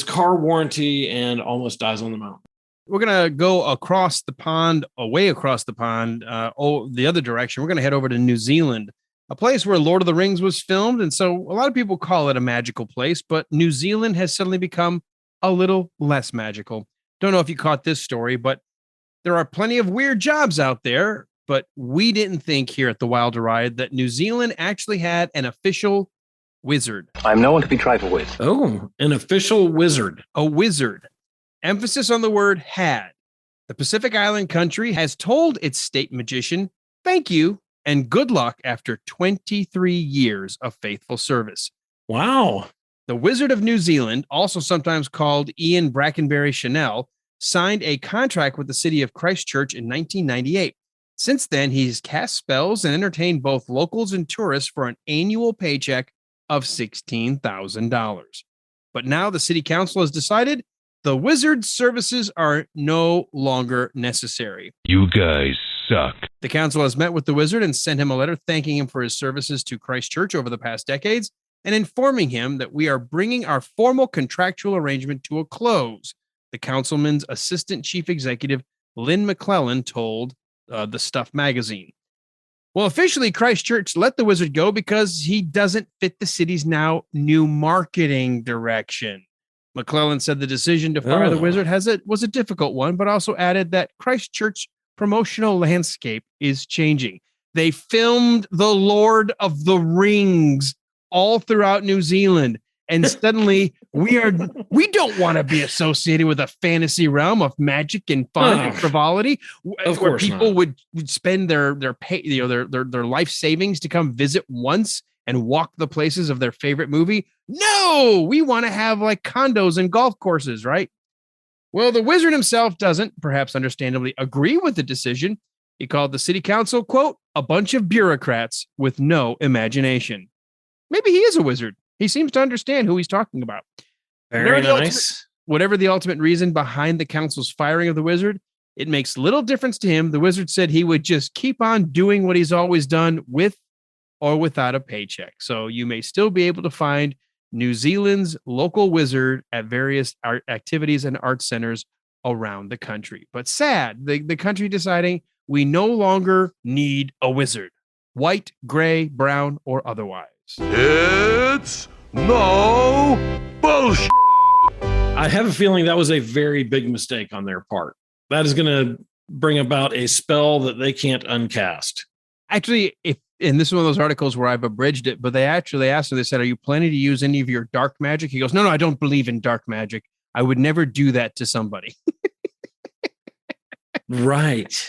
car warranty and almost dies on the mountain. We're going to go away across the pond, the other direction. We're going to head over to New Zealand, a place where Lord of the Rings was filmed. And so a lot of people call it a magical place, but New Zealand has suddenly become a little less magical. Don't know if you caught this story, but there are plenty of weird jobs out there. But we didn't think here at the Wilder Ride that New Zealand actually had an official Wizard. I'm no one to be trifled with. Oh, an official wizard. A wizard. Emphasis on the word had. The Pacific Island country has told its state magician, thank you and good luck after 23 years of faithful service. Wow. The Wizard of New Zealand, also sometimes called Ian Brackenbury Chanel, signed a contract with the city of Christchurch in 1998. Since then, he's cast spells and entertained both locals and tourists for an annual paycheck of $16,000. But now the city council has decided the wizard's services are no longer necessary. You guys suck. The council has met with the wizard and sent him a letter thanking him for his services to Christchurch over the past decades and informing him that we are bringing our formal contractual arrangement to a close. The councilman's assistant chief executive, Lynn McClellan, told The Stuff magazine. Well, officially, Christchurch let the wizard go because he doesn't fit the city's now new marketing direction. McClellan said the decision to fire the wizard was a difficult one, but also added that Christchurch promotional landscape is changing. They filmed The Lord of the Rings all throughout New Zealand. And suddenly we don't want to be associated with a fantasy realm of magic and fun and frivolity, where people would spend their life savings to come visit once and walk the places of their favorite movie. No, we want to have like condos and golf courses, right? Well, the wizard himself doesn't, perhaps understandably, agree with the decision. He called the city council, quote, a bunch of bureaucrats with no imagination. Maybe he is a wizard. He seems to understand who he's talking about. Very nice. Whatever the ultimate reason behind the council's firing of the wizard, it makes little difference to him. The wizard said he would just keep on doing what he's always done with or without a paycheck. So you may still be able to find New Zealand's local wizard at various art activities and art centers around the country. But sad, the country deciding we no longer need a wizard, white, gray, brown, or otherwise. It's no bullshit. I have a feeling that was a very big mistake on their part. That is going to bring about a spell that they can't uncast. Actually, and this is one of those articles where I've abridged it, but they actually asked him, they said, are you planning to use any of your dark magic? He goes, no, I don't believe in dark magic. I would never do that to somebody. Right.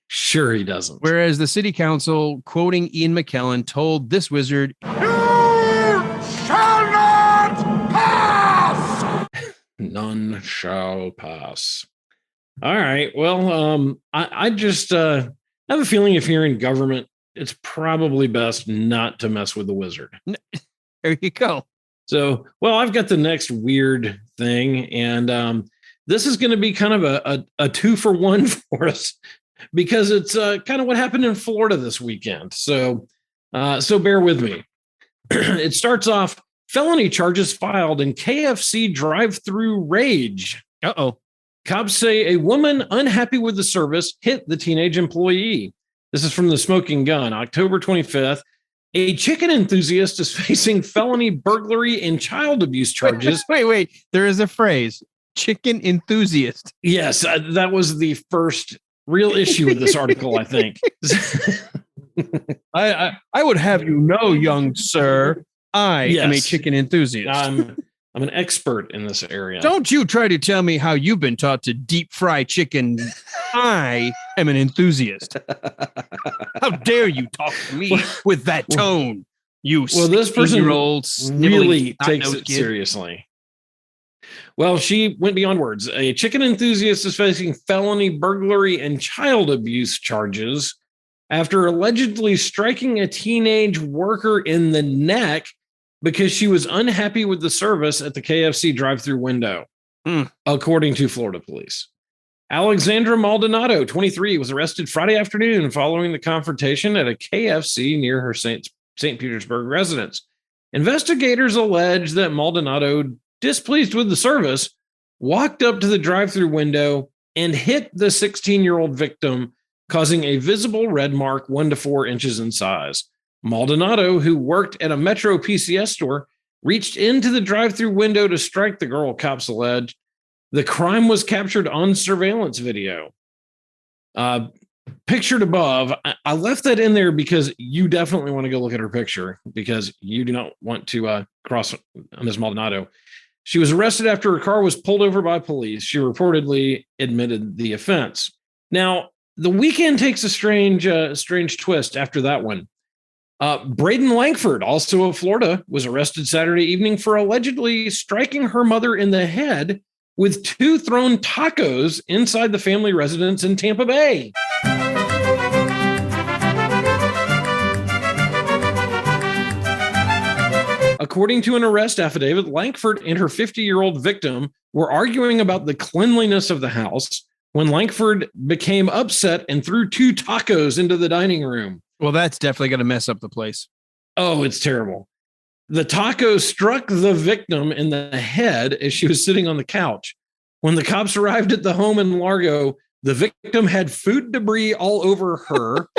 Sure he doesn't. Whereas the city council, quoting Ian McKellen, told this wizard, You shall not pass! None shall pass. All right. Well, I just have a feeling if you're in government, it's probably best not to mess with the wizard. There you go. So, well, I've got the next weird thing, and this is going to be kind of a 2-for-1 for us because it's kind of what happened in Florida this weekend. So bear with me. It starts off, felony charges filed in KFC drive-through rage. Uh-oh. Cops say a woman unhappy with the service hit the teenage employee. This is from the Smoking Gun, October 25th. A chicken enthusiast is facing felony burglary and child abuse charges. Wait. There is a phrase, chicken enthusiast. Yes, that was the first real issue with this article, I think. I would have you know, young sir, I am a chicken enthusiast. I'm an expert in this area. Don't you try to tell me how you've been taught to deep fry chicken. I am an enthusiast. How dare you talk to me with that tone? This person really takes it kid. Seriously. Well, she went beyond words. A chicken enthusiast is facing felony burglary and child abuse charges after allegedly striking a teenage worker in the neck because she was unhappy with the service at the KFC drive-through window, according to Florida police. Alexandra Maldonado, 23, was arrested Friday afternoon following the confrontation at a KFC near her St. Petersburg residence. Investigators allege that Maldonado, displeased with the service, walked up to the drive-through window and hit the 16-year-old victim, causing a visible red mark 1 to 4 inches in size. Maldonado, who worked at a Metro PCS store, reached into the drive-through window to strike the girl, cops alleged. The crime was captured on surveillance video. pictured above, I left that in there because you definitely want to go look at her picture because you do not want to cross on Ms. Maldonado. She was arrested after her car was pulled over by police. She reportedly admitted the offense. Now, the weekend takes a strange twist after that one. Braden Langford, also of Florida, was arrested Saturday evening for allegedly striking her mother in the head with 2 thrown tacos inside the family residence in Tampa Bay. According to an arrest affidavit, Langford and her 50-year-old victim were arguing about the cleanliness of the house when Langford became upset and threw 2 tacos into the dining room. Well, that's definitely going to mess up the place. Oh, it's terrible. The taco struck the victim in the head as she was sitting on the couch. When the cops arrived at the home in Largo, the victim had food debris all over her,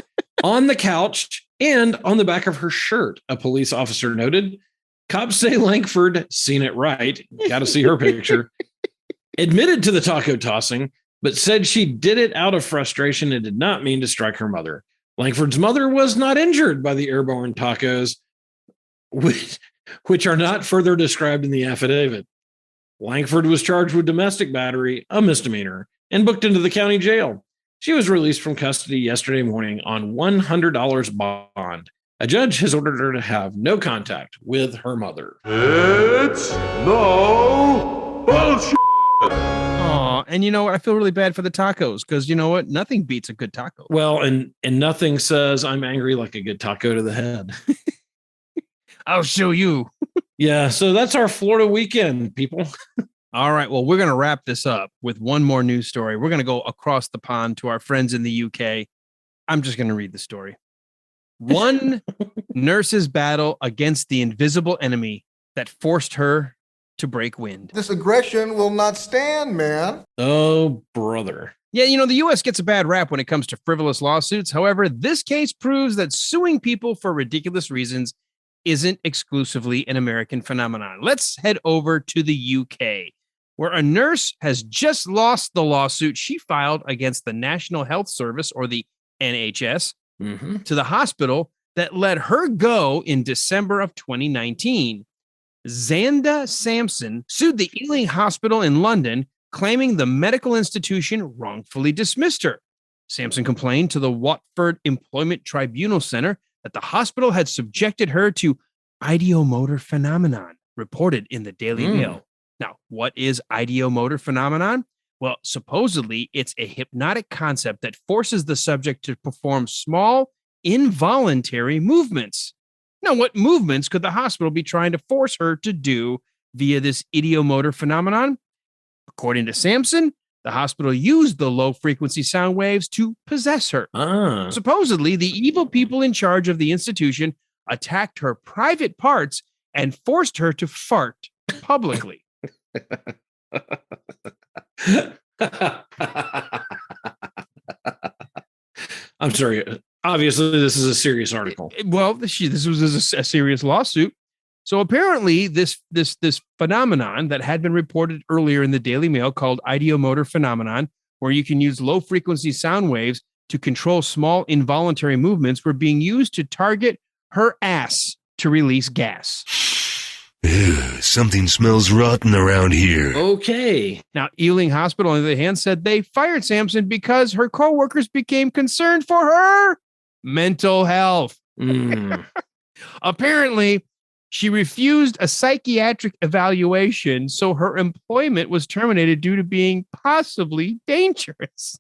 on the couch, and on the back of her shirt, a police officer noted. Cops say Langford, seen it right, got to see her picture, admitted to the taco tossing, but said she did it out of frustration and did not mean to strike her mother. Langford's mother was not injured by the airborne tacos, which are not further described in the affidavit. Langford was charged with domestic battery, a misdemeanor, and booked into the county jail. She was released from custody yesterday morning on $100 bond. A judge has ordered her to have no contact with her mother. It's no bullshit. Oh, and you know what? I feel really bad for the tacos because you know what? Nothing beats a good taco. Well, and nothing says I'm angry like a good taco to the head. I'll show you. Yeah, so that's our Florida weekend, people. All right. Well, we're going to wrap this up with one more news story. We're going to go across the pond to our friends in the UK. I'm just going to read the story. One nurse's battle against the invisible enemy that forced her to break wind. This aggression will not stand, man. Oh, brother. Yeah, you know, the U.S. gets a bad rap when it comes to frivolous lawsuits. However, this case proves that suing people for ridiculous reasons isn't exclusively an American phenomenon. Let's head over to the UK, where a nurse has just lost the lawsuit she filed against the National Health Service, or the NHS, to the hospital that let her go in December of 2019. Xanda Sampson sued the Ealing Hospital in London, claiming the medical institution wrongfully dismissed her. Sampson complained to the Watford Employment Tribunal Center that the hospital had subjected her to ideomotor phenomenon, reported in the Daily Mail. Now, what is ideomotor phenomenon? Well, supposedly it's a hypnotic concept that forces the subject to perform small, involuntary movements. Now, what movements could the hospital be trying to force her to do via this ideomotor phenomenon? According to Sampson, the hospital used the low-frequency sound waves to possess her. Supposedly, the evil people in charge of the institution attacked her private parts and forced her to fart publicly. I'm sorry. Obviously, this is a serious article. Well, this was a serious lawsuit. So apparently, this phenomenon that had been reported earlier in the Daily Mail, called ideomotor phenomenon, where you can use low frequency sound waves to control small involuntary movements, were being used to target her ass to release gas. Something smells rotten around here. Okay. Now, Ealing Hospital, on the other hand, said they fired Sampson because her coworkers became concerned for her mental health. Apparently, she refused a psychiatric evaluation, so her employment was terminated due to being possibly dangerous.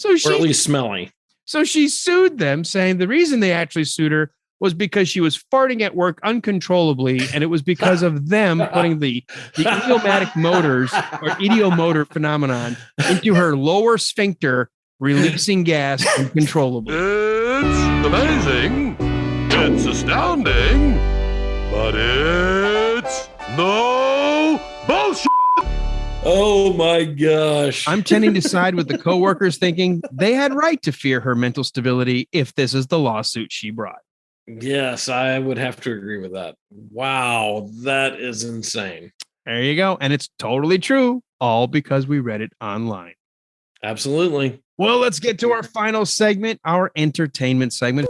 Or at least smelly. So she sued them, saying the reason they actually sued her was because she was farting at work uncontrollably, and it was because of them putting the idiomatic motors, or ideomotor phenomenon, into her lower sphincter, releasing gas uncontrollably. It's amazing. It's astounding. But it's no bullshit. Oh my gosh. I'm tending to side with the coworkers, thinking they had right to fear her mental stability if this is the lawsuit she brought. Yes, I would have to agree with that. Wow, that is insane. There you go. And it's totally true, all because we read it online. Absolutely. Well, let's get to our final segment, our entertainment segment.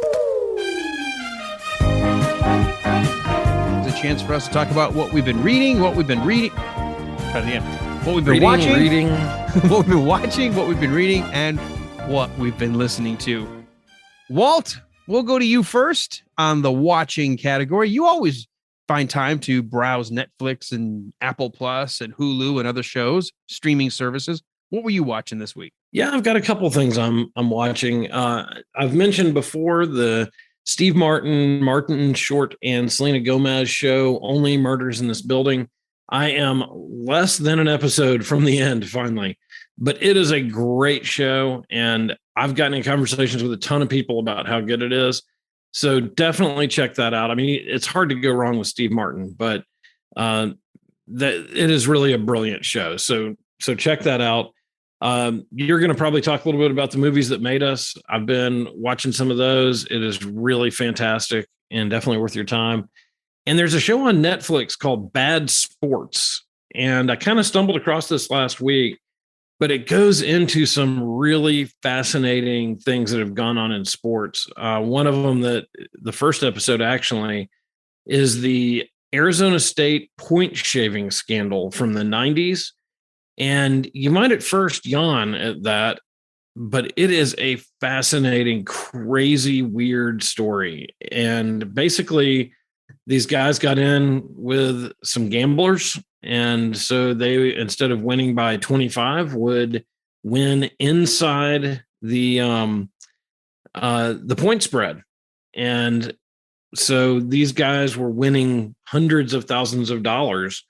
It's a chance for us to talk about what we've been reading, what we've been reading. Try it again. What we've been watching, what we've been watching, what we've been reading, and what we've been listening to. Walt, we'll go to you first on the watching category. You always find time to browse Netflix and Apple Plus and Hulu and other shows, streaming services. What were you watching this week? Yeah, I've got a couple things I'm watching. I've mentioned before the Steve Martin Short, and Selena Gomez show, Only Murders in This Building. I am less than an episode from the end, finally, but it is a great show, and I've gotten in conversations with a ton of people about how good it is. So definitely check that out. I mean, it's hard to go wrong with Steve Martin, but that it is really a brilliant show. So check that out. You're going to probably talk a little bit about the movies that made us. I've been watching some of those. It is really fantastic and definitely worth your time. And there's a show on Netflix called Bad Sports. And I kind of stumbled across this last week, but it goes into some really fascinating things that have gone on in sports. One of them, that the first episode actually, is the Arizona State point shaving scandal from the 90s. And you might at first yawn at that, but it is a fascinating, crazy, weird story. And basically, these guys got in with some gamblers. And so they, instead of winning by 25, would win inside the point spread. And so these guys were winning hundreds of thousands of dollars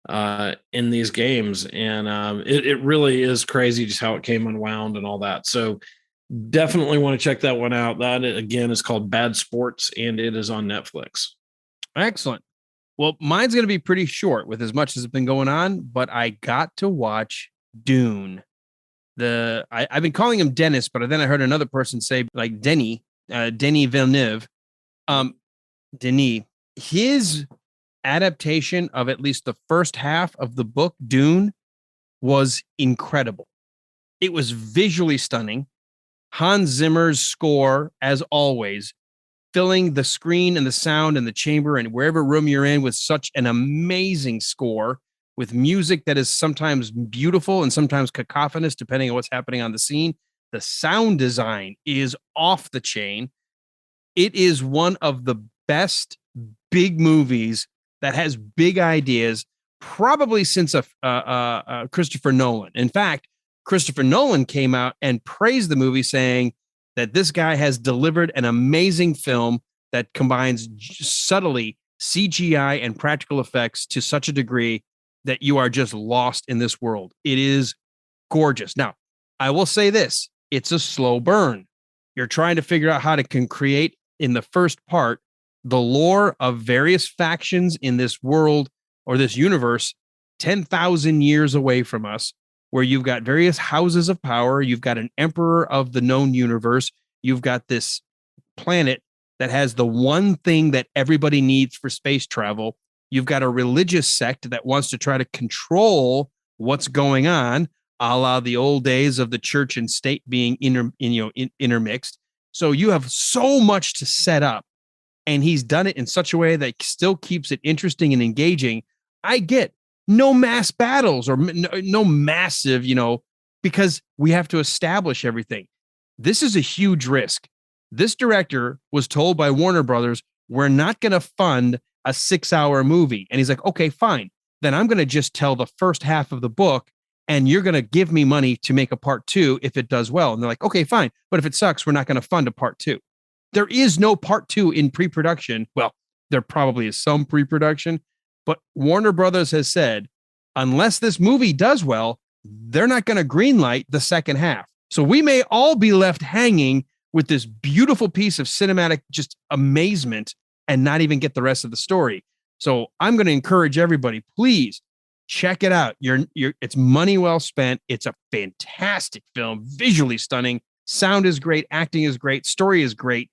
in these games. And it really is crazy just how it came unwound and all that. So definitely want to check that one out. That, again, is called Bad Sports, and it is on Netflix. Excellent. Well, mine's going to be pretty short with as much as has been going on, but I got to watch Dune. I've been calling him Dennis, but then I heard another person say like Denis Villeneuve. Denis, his adaptation of at least the first half of the book Dune was incredible. It was visually stunning. Hans Zimmer's score, as always, filling the screen and the sound and the chamber and wherever room you're in with such an amazing score, with music that is sometimes beautiful and sometimes cacophonous, depending on what's happening on the scene. The sound design is off the chain. It is one of the best big movies that has big ideas, probably since Christopher Nolan. In fact, Christopher Nolan came out and praised the movie, saying that this guy has delivered an amazing film that combines subtly CGI and practical effects to such a degree that you are just lost in this world. It is gorgeous. Now, I will say this, it's a slow burn. You're trying to figure out how to create in the first part the lore of various factions in this world or this universe 10,000 years away from us, where you've got various houses of power. You've got an emperor of the known universe. You've got this planet that has the one thing that everybody needs for space travel. You've got a religious sect that wants to try to control what's going on, a la the old days of the church and state being intermixed. So you have so much to set up. And he's done it in such a way that still keeps it interesting and engaging. I get no mass battles or no massive, because we have to establish everything. This is a huge risk. This director was told by Warner Brothers, we're not going to fund a 6-hour movie. And he's like, okay, fine. Then I'm going to just tell the first half of the book, and you're going to give me money to make a part 2 if it does well. And they're like, okay, fine. But if it sucks, we're not going to fund a part 2. There is no part 2 in pre-production. Well, there probably is some pre-production, but Warner Brothers has said, unless this movie does well, they're not going to greenlight the second half. So we may all be left hanging with this beautiful piece of cinematic just amazement and not even get the rest of the story. So I'm going to encourage everybody, please check it out. It's money well spent. It's a fantastic film, visually stunning. Sound is great. Acting is great. Story is great.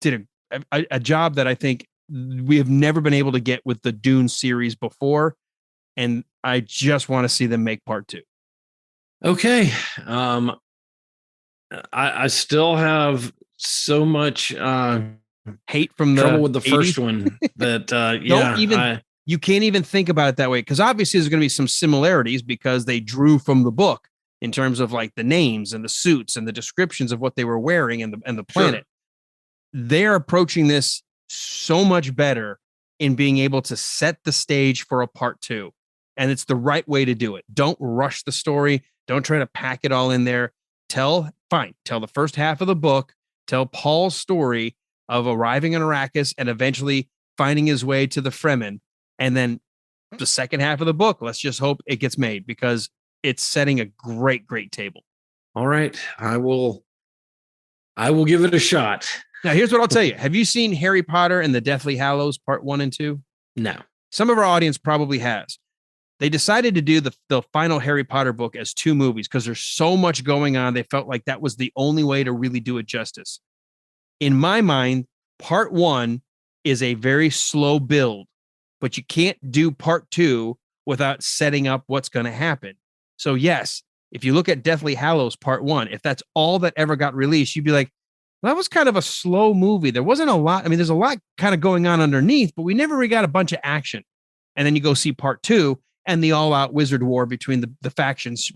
Did a job that I think we have never been able to get with the Dune series before. And I just want to see them make part 2. Okay. I still have so much hate from the trouble with the 80s. first one that you can't even think about it that way, because obviously there's going to be some similarities because they drew from the book in terms of like the names and the suits and the descriptions of what they were wearing and the planet. Sure. They're approaching this so much better in being able to set the stage for a part 2. And it's the right way to do it. Don't rush the story. Don't try to pack it all in there. Tell the first half of the book. Tell Paul's story of arriving in Arrakis and eventually finding his way to the Fremen. And then the second half of the book, let's just hope it gets made, because it's setting a great, great table. All right. I will give it a shot. Now, here's what I'll tell you. Have you seen Harry Potter and the Deathly Hallows Part 1 and 2? No. Some of our audience probably has. They decided to do the final Harry Potter book as 2 movies because there's so much going on. They felt like that was the only way to really do it justice. In my mind, Part 1 is a very slow build, but you can't do Part 2 without setting up what's going to happen. So yes, if you look at Deathly Hallows Part 1, if that's all that ever got released, you'd be like, well, that was kind of a slow movie. There wasn't a lot. I mean, there's a lot kind of going on underneath, but we never really got a bunch of action. And then you go see Part 2, and the all-out wizard war between the factions,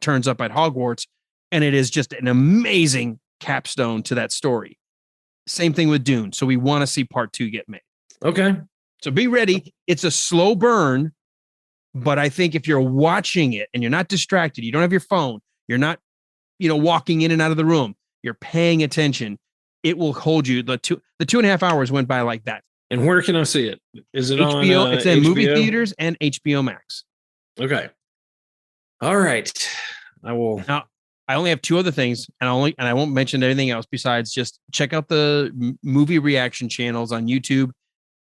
turns up at Hogwarts, and it is just an amazing capstone to that story. Same thing with Dune. So we want to see Part 2 get made. Okay. So be ready. It's a slow burn, but I think if you're watching it and you're not distracted, you don't have your phone, you're not, walking in and out of the room, you're paying attention, it will hold you. The 2.5 hours went by like that. And where can I see it? Is it HBO? On it's in HBO? movie theaters and HBO Max. Okay. All right. I will. Now, I only have 2 other things, and I won't mention anything else besides just check out the movie reaction channels on YouTube.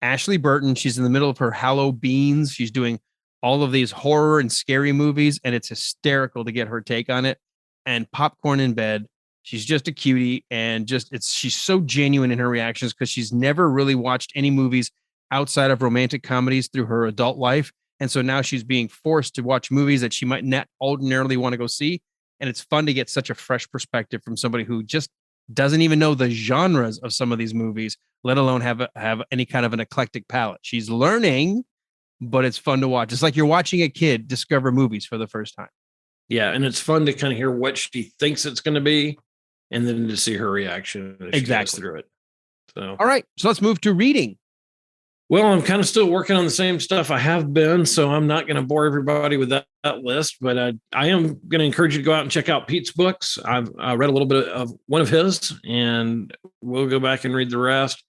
Ashley Burton, she's in the middle of her Hallow Beans. She's doing all of these horror and scary movies, and it's hysterical to get her take on it. And Popcorn in Bed. She's just a cutie, and she's so genuine in her reactions because she's never really watched any movies outside of romantic comedies through her adult life. And so now she's being forced to watch movies that she might not ordinarily want to go see. And it's fun to get such a fresh perspective from somebody who just doesn't even know the genres of some of these movies, let alone have any kind of an eclectic palette. She's learning, but it's fun to watch. It's like you're watching a kid discover movies for the first time. Yeah, and it's fun to kind of hear what she thinks it's going to be, and then to see her reaction as she goes through it. So, all right, so let's move to reading. Well, I'm kind of still working on the same stuff I have been, so I'm not going to bore everybody with that list, but I am going to encourage you to go out and check out Pete's books. I've read a little bit of one of his, and we'll go back and read the rest.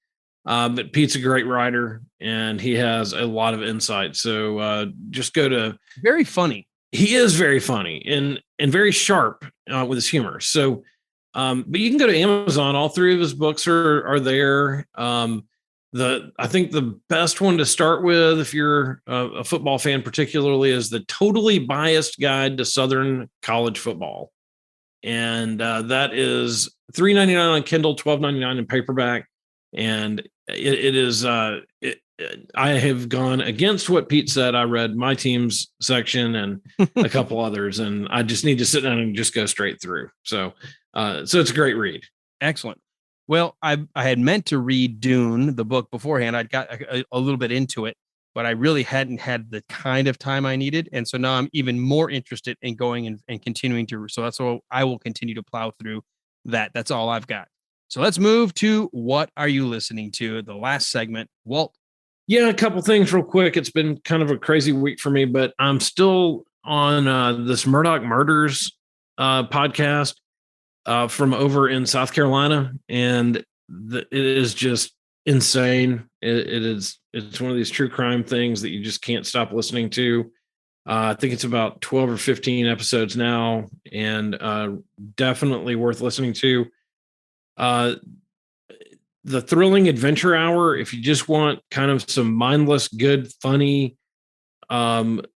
But Pete's a great writer, and he has a lot of insight. So just go to... Very funny. He is very funny and very sharp with his humor. So, but you can go to Amazon. All 3 of his books are there. I think the best one to start with, if you're a football fan particularly, is the Totally Biased Guide to Southern College Football. And that is $3.99 on Kindle, $12.99 in paperback. And it is, I have gone against what Pete said. I read my team's section and a couple others, and I just need to sit down and just go straight through. So it's a great read. Excellent. Well, I had meant to read Dune, the book, beforehand. I'd got a little bit into it, but I really hadn't had the kind of time I needed. And so now I'm even more interested in going and continuing to. So that's what I will continue to plow through that. That's all I've got. So let's move to What Are You Listening To? The last segment. Walt. Yeah, a couple things real quick. It's been kind of a crazy week for me, but I'm still on this Murdoch Murders podcast from over in South Carolina, and it is just insane. It's one of these true crime things that you just can't stop listening to. I think it's about 12 or 15 episodes now, and definitely worth listening to. The Thrilling Adventure Hour, if you just want kind of some mindless, good, funny, put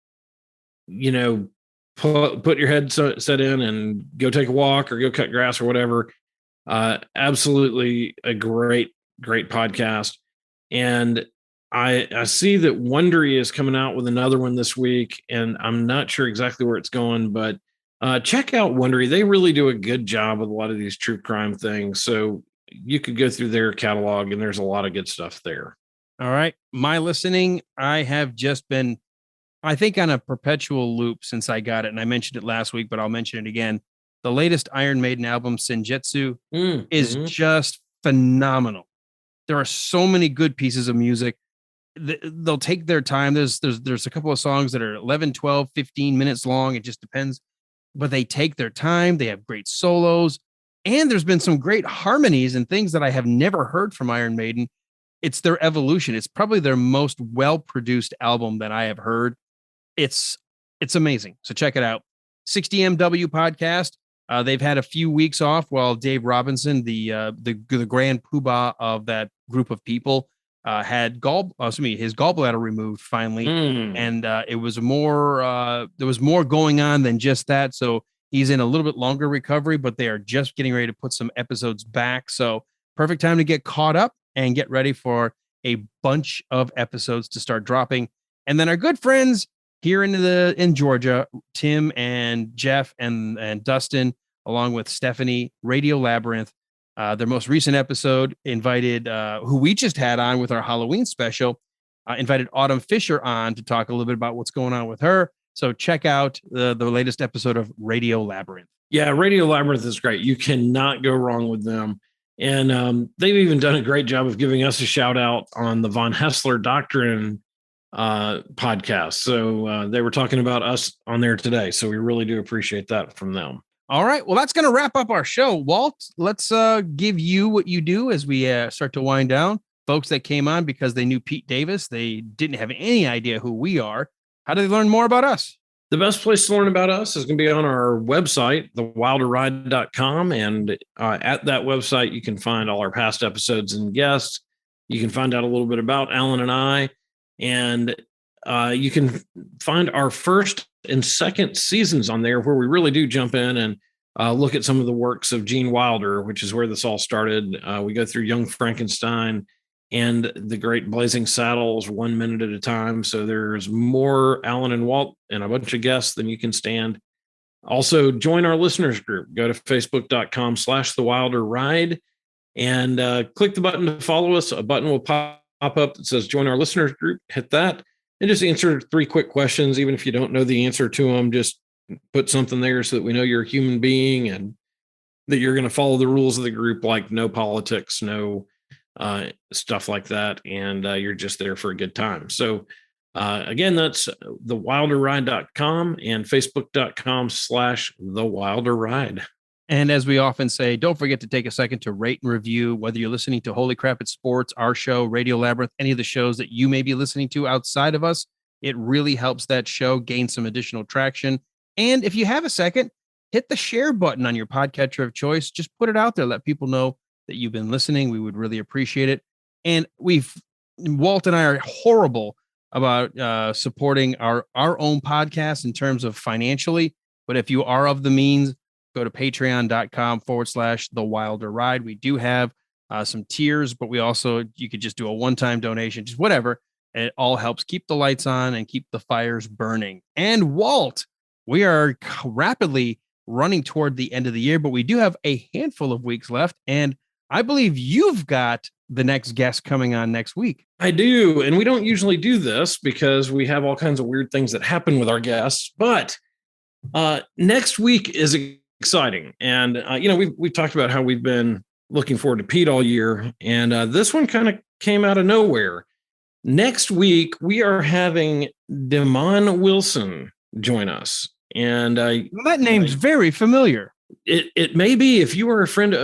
your headset in and go take a walk or go cut grass or whatever. Absolutely a great podcast. And I see that Wondery is coming out with another one this week, and I'm not sure exactly where it's going, but check out Wondery. They really do a good job with a lot of these true crime things. So you could go through their catalog, and there's a lot of good stuff there. All right. My listening, I have just been, I think, on a perpetual loop since I got it. And I mentioned it last week, but I'll mention it again. The latest Iron Maiden album, Senjutsu, is just phenomenal. There are so many good pieces of music. They'll take their time. There's a couple of songs that are 11, 12, 15 minutes long. It just depends. But they take their time. They have great solos. And there's been some great harmonies and things that I have never heard from Iron Maiden. It's their evolution. It's probably their most well-produced album that I have heard. It's amazing. So check it out. 60MW podcast. They've had a few weeks off while Dave Robinson, the grand poobah of that group of people, had his gallbladder removed finally, and it was more. There was more going on than just that. So he's in a little bit longer recovery, but they are just getting ready to put some episodes back. So perfect time to get caught up and get ready for a bunch of episodes to start dropping. And then our good friends here in Georgia, Tim and Jeff and Dustin, along with Stephanie, Radio Labyrinth. Their most recent episode invited, who we just had on with our Halloween special, invited Autumn Fisher on to talk a little bit about what's going on with her. So check out the latest episode of Radio Labyrinth. Yeah, Radio Labyrinth is great. You cannot go wrong with them. And they've even done a great job of giving us a shout out on the Von Hessler Doctrine podcast. So they were talking about us on there today. So we really do appreciate that from them. All right. Well, that's going to wrap up our show. Walt, let's give you what you do as we start to wind down. Folks that came on because they knew Pete Davis, they didn't have any idea who we are. How do they learn more about us? The best place to learn about us is going to be on our website, thewilderride.com. And at that website, you can find all our past episodes and guests. You can find out a little bit about Alan and I. And you can find our first and second seasons on there where we really do jump in and look at some of the works of Gene Wilder, which is where this all started. We go through Young Frankenstein and the Great Blazing Saddles 1 minute at a time. So there's more Alan and Walt and a bunch of guests than you can stand. Also, join our listeners group. Go to facebook.com/thewilderride and click the button to follow us. A button will pop up that says join our listeners group. Hit that and just answer 3 quick questions. Even if you don't know the answer to them, just put something there so that we know you're a human being and that you're going to follow the rules of the group, like no politics, no stuff like that. And you're just there for a good time. So again, that's thewilderride.com and facebook.com/thewilderride. And as we often say, don't forget to take a second to rate and review, whether you're listening to Holy Crap It's Sports, our show, Radio Labyrinth, any of the shows that you may be listening to outside of us. It really helps that show gain some additional traction. And if you have a second, hit the share button on your podcatcher of choice. Just put it out there. Let people know that you've been listening. We would really appreciate it. And Walt and I are horrible about supporting our own podcast in terms of financially. But if you are of the means, go to patreon.com/thewilderride. We do have some tiers, but you could just do a one-time donation, just whatever. It all helps keep the lights on and keep the fires burning. And Walt, we are rapidly running toward the end of the year, but we do have a handful of weeks left. And I believe you've got the next guest coming on next week. I do. And we don't usually do this because we have all kinds of weird things that happen with our guests. But next week is exciting. And, we've talked about how we've been looking forward to Pete all year. And this one kind of came out of nowhere. Next week, we are having Damon Wilson join us. And that name's very familiar. It may be. If you are a friend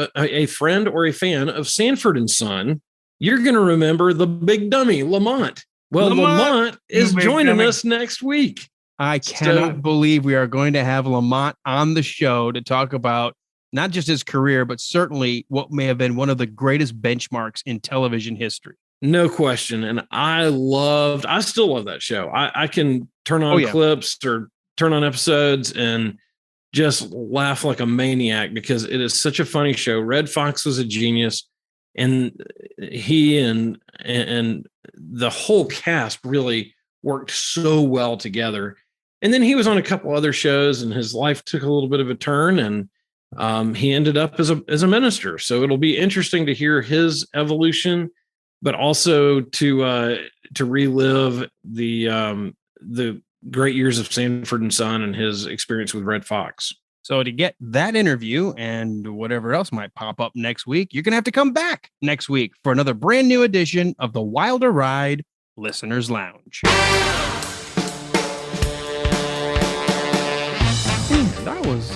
or a fan of Sanford and Son, you're going to remember the big dummy, Lamont. Well, Lamont is joining us next week. I cannot believe we are going to have Lamont on the show to talk about not just his career, but certainly what may have been one of the greatest benchmarks in television history. No question. And I still love that show. I can turn on clips or turn on episodes and just laugh like a maniac because it is such a funny show. Red Fox was a genius, and he and the whole cast really worked so well together. And then he was on a couple other shows, and his life took a little bit of a turn, and he ended up as a minister. So it'll be interesting to hear his evolution, but also to relive the great years of Sanford and Son and his experience with Red Fox. So to get that interview and whatever else might pop up next week, you're going to have to come back next week for another brand new edition of the Wilder Ride Listeners Lounge.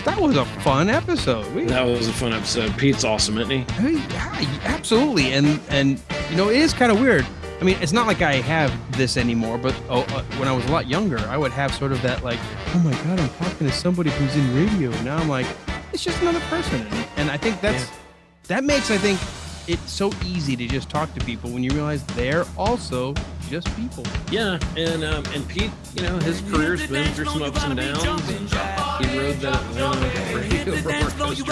That was a fun episode. That was a fun episode. Pete's awesome, isn't he? Yeah, absolutely. And you know, it is kind of weird. I mean, it's not like I have this anymore, but when I was a lot younger, I would have sort of that like, oh my God, I'm talking to somebody who's in radio. Now I'm like, it's just another person. And I think that makes, I think, it's so easy to just talk to people when you realize they're also just people. Yeah, and Pete, you know, his career's been through some ups and downs, and he rode that Atlanta radio roller coaster.